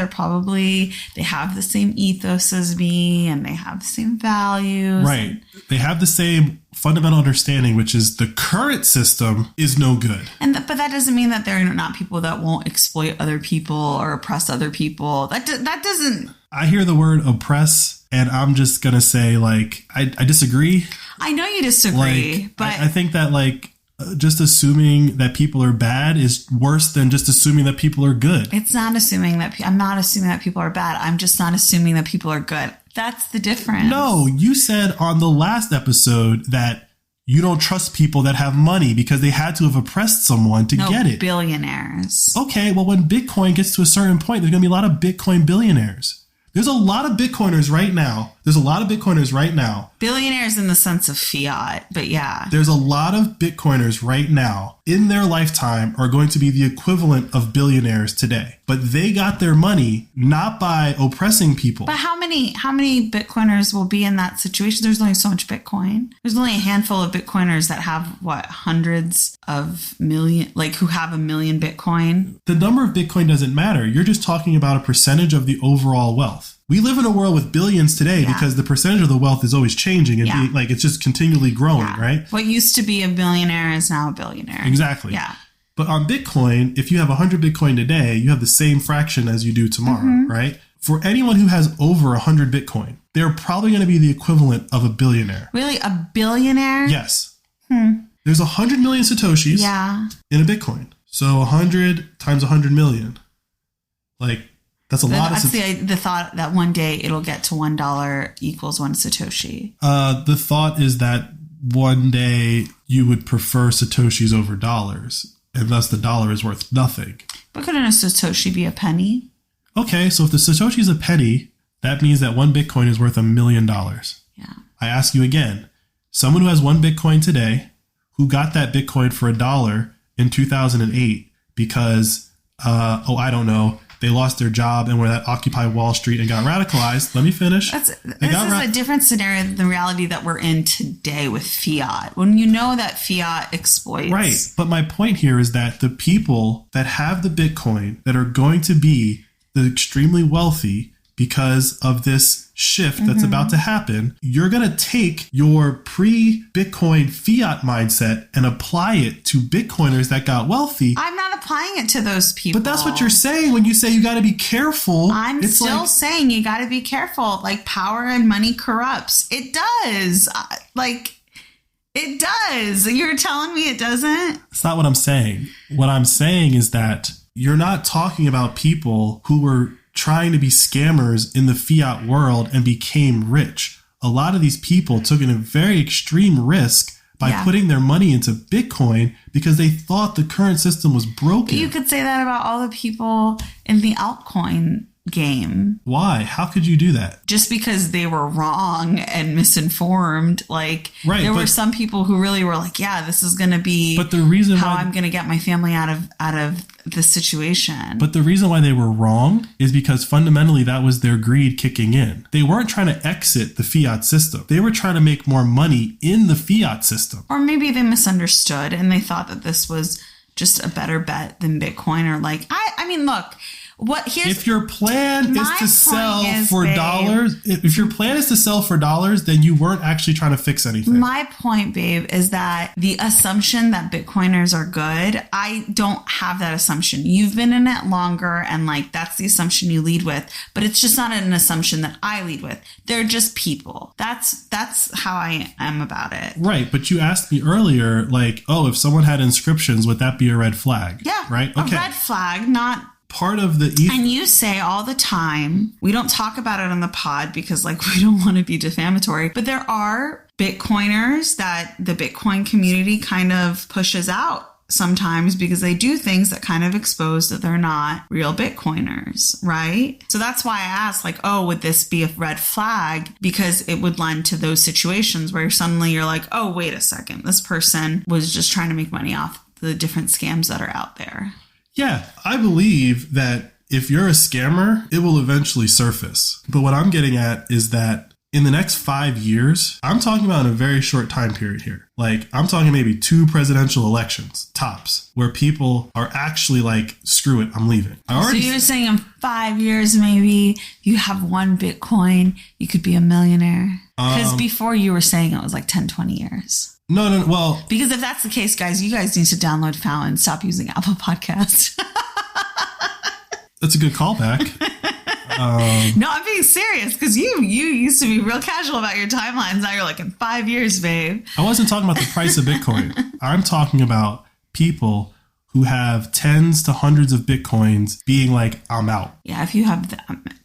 they have the same ethos as me and they have the same values. Right. They have the same fundamental understanding, which is the current system is no good. But that doesn't mean that they're not people that won't exploit other people or oppress other people. That doesn't. I hear the word oppress, and I'm just going to say, like, I disagree. I know you disagree, like, but I think that, like, just assuming that people are bad is worse than just assuming that people are good. It's not assuming that I'm not assuming that people are bad. I'm just not assuming that people are good. That's the difference. No, you said on the last episode that you don't trust people that have money because they had to have oppressed someone to get it. Billionaires. Okay, well, when Bitcoin gets to a certain point, there's going to be a lot of Bitcoin billionaires. There's a lot of Bitcoiners right now There's a lot of Bitcoiners right now. Billionaires in the sense of fiat, but yeah. There's a lot of Bitcoiners right now in their lifetime are going to be the equivalent of billionaires today. But they got their money not by oppressing people. But how many Bitcoiners will be in that situation? There's only so much Bitcoin. There's only a handful of Bitcoiners that have hundreds of million, like who have 1 million Bitcoin. The number of Bitcoin doesn't matter. You're just talking about a percentage of the overall wealth. We live in a world with billions today because the percentage of the wealth is always changing and being, like, it's just continually growing, right? What used to be a billionaire is now a billionaire. Exactly. Yeah. But on Bitcoin, if you have 100 Bitcoin today, you have the same fraction as you do tomorrow, right? For anyone who has over 100 Bitcoin, they're probably going to be the equivalent of a billionaire. Really? A billionaire? Yes. There's 100 million Satoshis in a Bitcoin. So 100 times 100 million. Like, that's a lot of... That's the thought that one day it'll get to $1 equals 1 Satoshi. The thought is that one day you would prefer Satoshis over dollars, and thus the dollar is worth nothing. But couldn't a Satoshi be a penny? Okay, so if the Satoshi is a penny, that means that 1 Bitcoin is worth $1 million. Yeah. I ask you again, someone who has 1 Bitcoin today, who got that Bitcoin for $1 in 2008 because, I don't know, they lost their job and were at Occupy Wall Street and got radicalized. Let me finish. This is a different scenario than the reality that we're in today with fiat. When you know that fiat exploits. Right. But my point here is that the people that have the Bitcoin that are going to be the extremely wealthy because of this shift that's about to happen, you're going to take your pre-Bitcoin fiat mindset and apply it to Bitcoiners that got wealthy. I'm not applying it to those people. But that's what you're saying when you say you got to be careful. I'm still saying you got to be careful. Like, power and money corrupts. It does. It does. You're telling me it doesn't? That's not what I'm saying. What I'm saying is that you're not talking about people who were trying to be scammers in the fiat world and became rich. A lot of these people took a very extreme risk by putting their money into Bitcoin because they thought the current system was broken. But you could say that about all the people in the altcoin game. Why? How could you do that? Just because they were wrong and misinformed. Like, there were some people who really were like, yeah, this is going to be how I'm going to get my family out of the situation. But the reason why they were wrong is because fundamentally that was their greed kicking in. They weren't trying to exit the fiat system. They were trying to make more money in the fiat system. Or maybe they misunderstood and they thought that this was just a better bet than Bitcoin. Or like, I mean, look. If your plan is to sell for dollars, if your plan is to sell for dollars, then you weren't actually trying to fix anything. My point, babe, is that the assumption that Bitcoiners are good, I don't have that assumption. You've been in it longer and like that's the assumption you lead with, but it's just not an assumption that I lead with. They're just people. That's how I am about it. Right. But you asked me earlier, like, oh, if someone had inscriptions, would that be a red flag? Yeah. Right. Okay. A red flag, not part of the and you say all the time, we don't talk about it on the pod because like we don't want to be defamatory, but there are Bitcoiners that the Bitcoin community kind of pushes out sometimes because they do things that kind of expose that they're not real Bitcoiners, right? So that's why I asked, like, oh, would this be a red flag? Because it would lend to those situations where suddenly you're like, oh, wait a second, this person was just trying to make money off the different scams that are out there. Yeah, I believe that if you're a scammer, it will eventually surface. But what I'm getting at is that in the next 5 years, I'm talking about in a very short time period here. Like, I'm talking maybe 2 presidential elections, tops, where people are actually like, screw it, I'm leaving. So you're saying in 5 years, maybe you have 1 Bitcoin, you could be a millionaire? Because before you were saying it was like 10, 20 years. No. Well, because if that's the case, guys, you guys need to download Fountain, stop using Apple Podcasts. That's a good callback. No, I'm being serious because you used to be real casual about your timelines. Now you're like, in 5 years, babe. I wasn't talking about the price of Bitcoin. I'm talking about people who have tens to hundreds of Bitcoins being like, I'm out. Yeah, if you have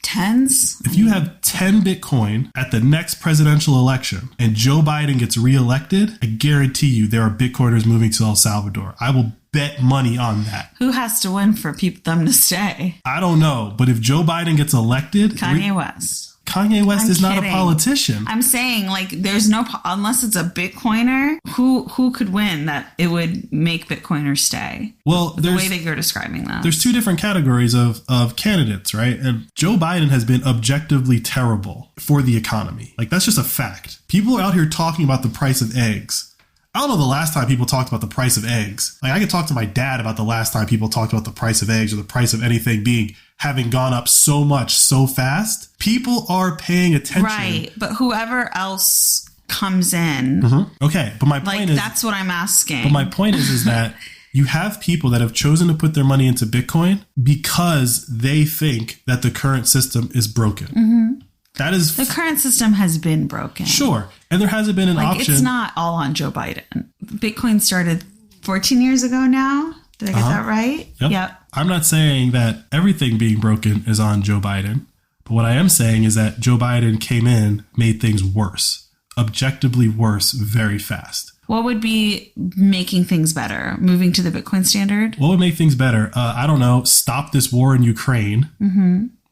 tens. If you have 10 Bitcoin at the next presidential election and Joe Biden gets reelected, I guarantee you there are Bitcoiners moving to El Salvador. I will bet money on that. Who has to win for them to stay? I don't know. But if Joe Biden gets elected... Kanye West. Kanye West I'm is not a kidding. politician. I'm saying, like, there's no, unless it's a Bitcoiner, who could win that it would make Bitcoiners stay? Well, The way that you're describing that. there's two different categories of candidates, right? And Joe Biden has been objectively terrible for the economy. Like, that's just a fact. People are out here talking about the price of eggs. I don't know the last time people talked about the price of eggs. Like, I could talk to my dad about the last time people talked about the price of eggs or the price of anything having gone up so much so fast. People are paying attention. Right. But whoever else comes in, Okay, but my like, point is that's what I'm asking. But my point is that you have people that have chosen to put their money into Bitcoin because they think that the current system is broken. That is the current system has been broken. sure, and there hasn't been an Like, option. it's not all on Joe Biden. Bitcoin started 14 years ago now. Did I get that right? Yep. I'm not saying that everything being broken is on Joe Biden, but what I am saying is that Joe Biden came in, made things worse, objectively worse, very fast. What would be making things better? Moving to the Bitcoin standard? What would make things better? I don't know. Stop this war in Ukraine.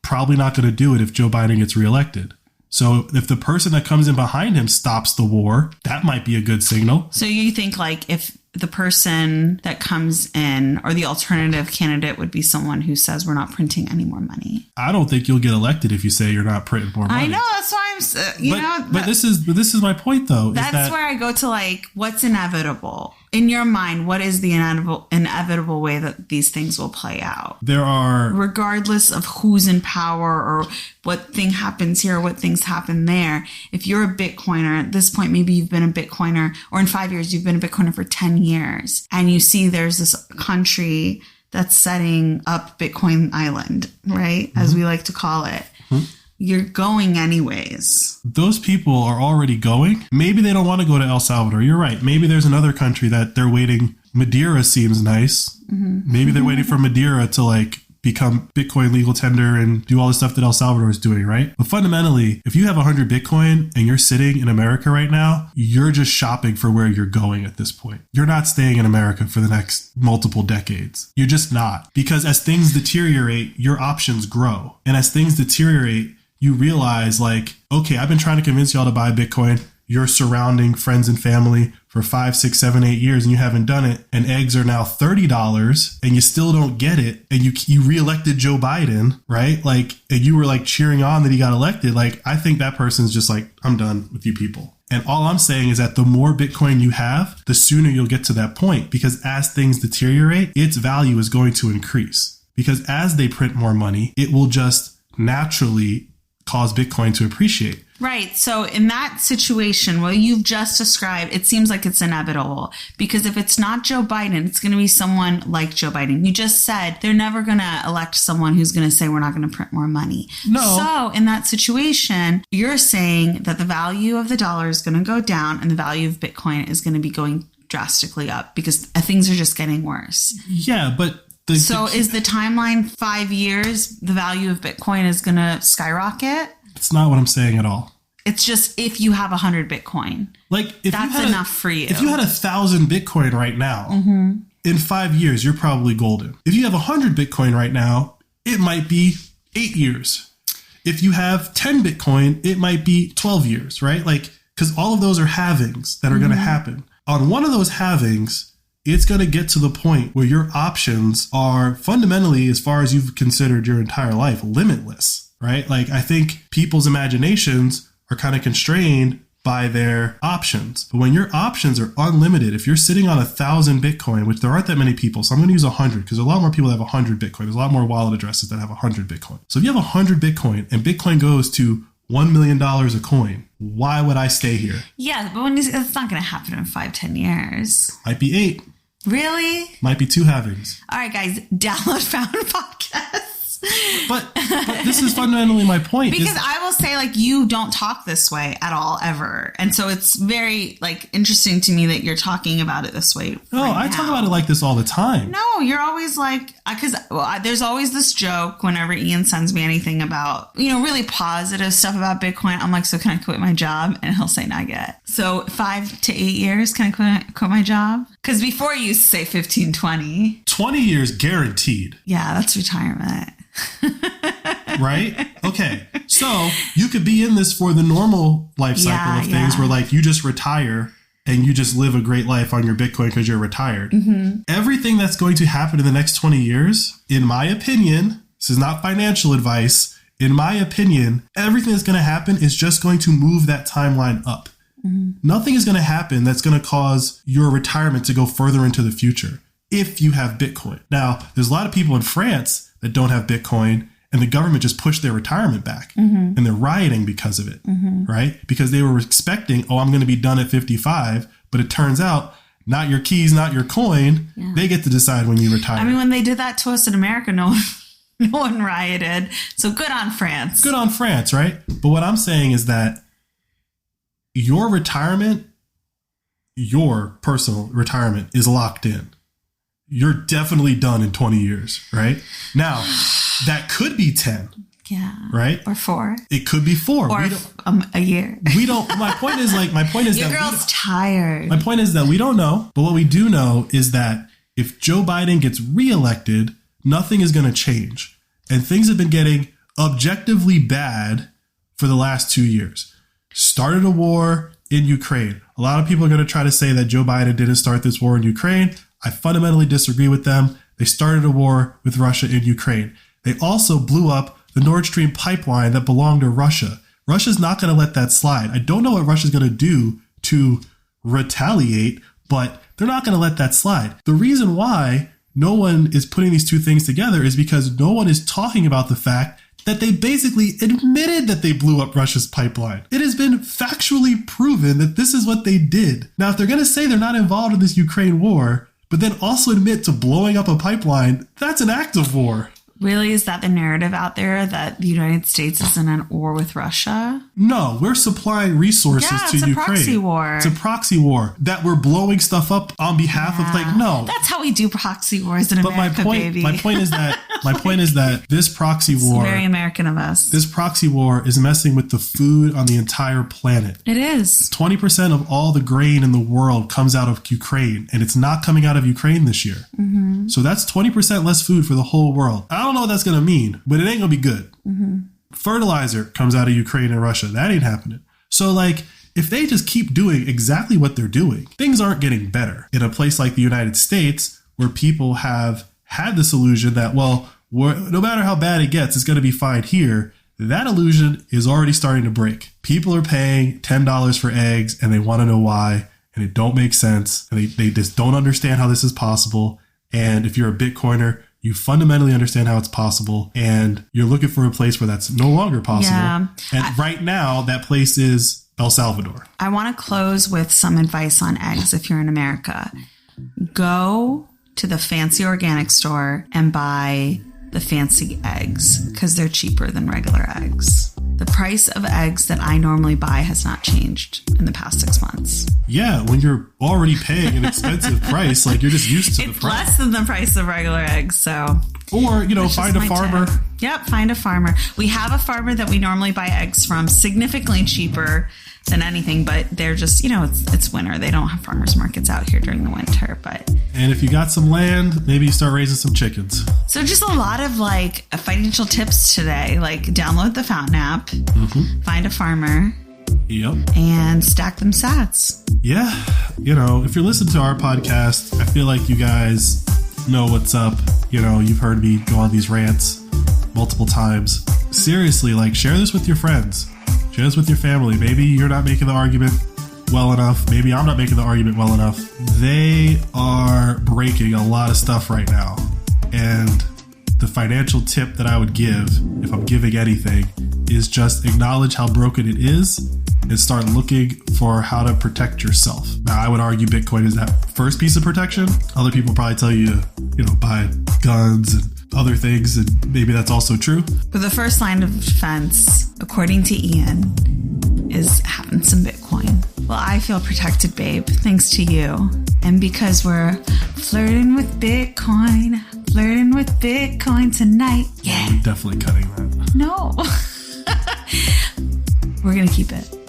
Probably not going to do it if Joe Biden gets reelected. So if the person that comes in behind him stops the war, that might be a good signal. So you think, like, if the person that comes in or the alternative candidate would be someone who says we're not printing any more money? I don't think you'll get elected if you say you're not printing more money. I know, that's why I'm, But this is my point, though. that's where I go to, like, what's inevitable? In your mind, what is the inevitable way that these things will play out? there are Regardless of who's in power or what thing happens here or what things happen there, if you're a Bitcoiner, at this point, maybe you've been a Bitcoiner, or in 5 years, you've been a Bitcoiner for 10 years, and you see there's this country that's setting up Bitcoin Island, right? As we like to call it. You're going anyways. those people are already going. Maybe they don't want to go to El Salvador. You're right. Maybe there's another country that they're waiting. Madeira seems nice. Maybe they're waiting for Madeira to, like, become Bitcoin legal tender and do all the stuff that El Salvador is doing, right? But fundamentally, if you have 100 Bitcoin and you're sitting in America right now, you're just shopping for where you're going at this point. You're not staying in America for the next multiple decades. You're just not. Because as things deteriorate, your options grow. And as things deteriorate, you realize, like, okay, I've been trying to convince y'all to buy Bitcoin. You're surrounding friends and family for 5, 6, 7, 8 years and you haven't done it. And eggs are now $30 and you still don't get it. And you reelected Joe Biden, right? Like, and you were, like, cheering on that he got elected. Like, I think that person's just like, I'm done with you people. And all I'm saying is that the more Bitcoin you have, the sooner you'll get to that point, because as things deteriorate, its value is going to increase. Because as they print more money, it will just naturally cause Bitcoin to appreciate. Right. So in that situation, what you've just described, it seems like it's inevitable, because if it's not Joe Biden, it's going to be someone like Joe Biden. You just said they're never going to elect someone who's going to say we're not going to print more money. No. So in that situation, you're saying that the value of the dollar is going to go down and the value of Bitcoin is going to be going drastically up because things are just getting worse. Yeah, but So is the timeline 5 years, the value of Bitcoin is going to skyrocket? it's not what I'm saying at all. It's just if you have 100 Bitcoin. Like, if That's you had enough for you. If you had 1,000 Bitcoin right now, in 5 years, you're probably golden. If you have 100 Bitcoin right now, it might be 8 years. If you have 10 Bitcoin, it might be 12 years, right? Like, because all of those are halvings that are going to happen. On one of those halvings, it's going to get to the point where your options are fundamentally, as far as you've considered your entire life, limitless, right? Like, I think people's imaginations are kind of constrained by their options. But when your options are unlimited, if you're sitting on 1,000 Bitcoin, which there aren't that many people, so I'm going to use 100 because a lot more people have 100 Bitcoin. There's a lot more wallet addresses that have 100 Bitcoin. So if you have 100 Bitcoin and Bitcoin goes to $1 million a coin, why would I stay here? Yeah, but it's not going to happen in 5-10 years. Might be 8. Really? Might be 2 halvings. All right, guys, download Found Podcast. But this is fundamentally my point. Because I will say, like, you don't talk this way at all, ever. And so it's very, like, interesting to me that you're talking about it this way. I talk about it like this all the time. No, you're always like, because there's always this joke whenever Ian sends me anything about, really positive stuff about Bitcoin. I'm like, so can I quit my job? And he'll say, not yet. So 5 to 8 years, can I quit my job? Because before you used to say 15, 20. 20 years guaranteed. Yeah, that's retirement. Right? Okay. So you could be in this for the normal life cycle of things where like you just retire and you just live a great life on your Bitcoin because you're retired. Mm-hmm. Everything that's going to happen in the next 20 years, in my opinion, this is not financial advice. In my opinion, everything that's going to happen is just going to move that timeline up. Mm-hmm. Nothing is going to happen that's going to cause your retirement to go further into the future if you have Bitcoin. Now, there's a lot of people in France that don't have Bitcoin and the government just pushed their retirement back and they're rioting because of it, right? Because they were expecting, I'm going to be done at 55, but it turns out not your keys, not your coin. Yeah. They get to decide when you retire. I mean, when they did that to us in America, no one rioted. So good on France. Good on France, right? But what I'm saying is that your retirement, your personal retirement is locked in. You're definitely done in 20 years, right? Now, that could be 10. Yeah. Right? Or 4. It could be 4. Or a year. We don't, my point is your girl's tired. My point is that we don't know. But what we do know is that if Joe Biden gets reelected, nothing is going to change. And things have been getting objectively bad for the last 2 years. Started a war in Ukraine. A lot of people are going to try to say that Joe Biden didn't start this war in Ukraine. I fundamentally disagree with them. They started a war with Russia in Ukraine. They also blew up the Nord Stream pipeline that belonged to Russia. Russia's not going to let that slide. I don't know what Russia's going to do to retaliate, but they're not going to let that slide. The reason why no one is putting these two things together is because no one is talking about the fact that they basically admitted that they blew up Russia's pipeline. It has been factually proven that this is what they did. Now, if they're going to say they're not involved in this Ukraine war, but then also admit to blowing up a pipeline, that's an act of war. Really? Is that the narrative out there that the United States is in an war with Russia? No, we're supplying resources to Ukraine. It's a proxy war. It's a proxy war that we're blowing stuff up on behalf of no. That's how we do proxy wars in America, baby. My point is that this proxy war, it's very American of us. This proxy war is messing with the food on the entire planet. It is. 20% of all the grain in the world comes out of Ukraine, and it's not coming out of Ukraine this year. Mm-hmm. So that's 20% less food for the whole world. I don't know what that's going to mean, but it ain't going to be good. Mm-hmm. Fertilizer comes out of Ukraine and Russia. That ain't happening. So if they just keep doing exactly what they're doing, things aren't getting better. In a place like the United States, where people have had this illusion that, no matter how bad it gets, it's going to be fine here, that illusion is already starting to break. People are paying $10 for eggs and they want to know why, and it don't make sense. And they just don't understand how this is possible. And if you're a Bitcoiner, you fundamentally understand how it's possible, and you're looking for a place where that's no longer possible. Yeah. And right now, that place is El Salvador. I want to close with some advice on eggs if you're in America. Go to the fancy organic store and buy the fancy eggs because they're cheaper than regular eggs. The price of eggs that I normally buy has not changed in the past 6 months. Yeah, when you're already paying an expensive price, you're just used to the price. It's less than the price of regular eggs, so... Or, find a farmer. Tip. Yep, find a farmer. We have a farmer that we normally buy eggs from, significantly cheaper than anything, but they're just, it's winter. They don't have farmers markets out here during the winter, but... And if you got some land, maybe you start raising some chickens. So just a lot of financial tips today, download the Fountain app, find a farmer. Yep. And stack them sats. Yeah. If you're listening to our podcast, I feel like you guys know what's up. You've heard me go on these rants multiple times. Seriously, share this with your friends. Share this with your family. Maybe you're not making the argument well enough. Maybe I'm not making the argument well enough. They are breaking a lot of stuff right now. And the financial tip that I would give, if I'm giving anything, is just acknowledge how broken it is and start looking for how to protect yourself. Now, I would argue Bitcoin is that first piece of protection. Other people probably tell you, buy guns and other things, and maybe that's also true. But the first line of defense, according to Ian, is having some Bitcoin. Well, I feel protected, babe, thanks to you. And because we're flirting with Bitcoin tonight. Yeah. I'm definitely cutting that. No. We're going to keep it.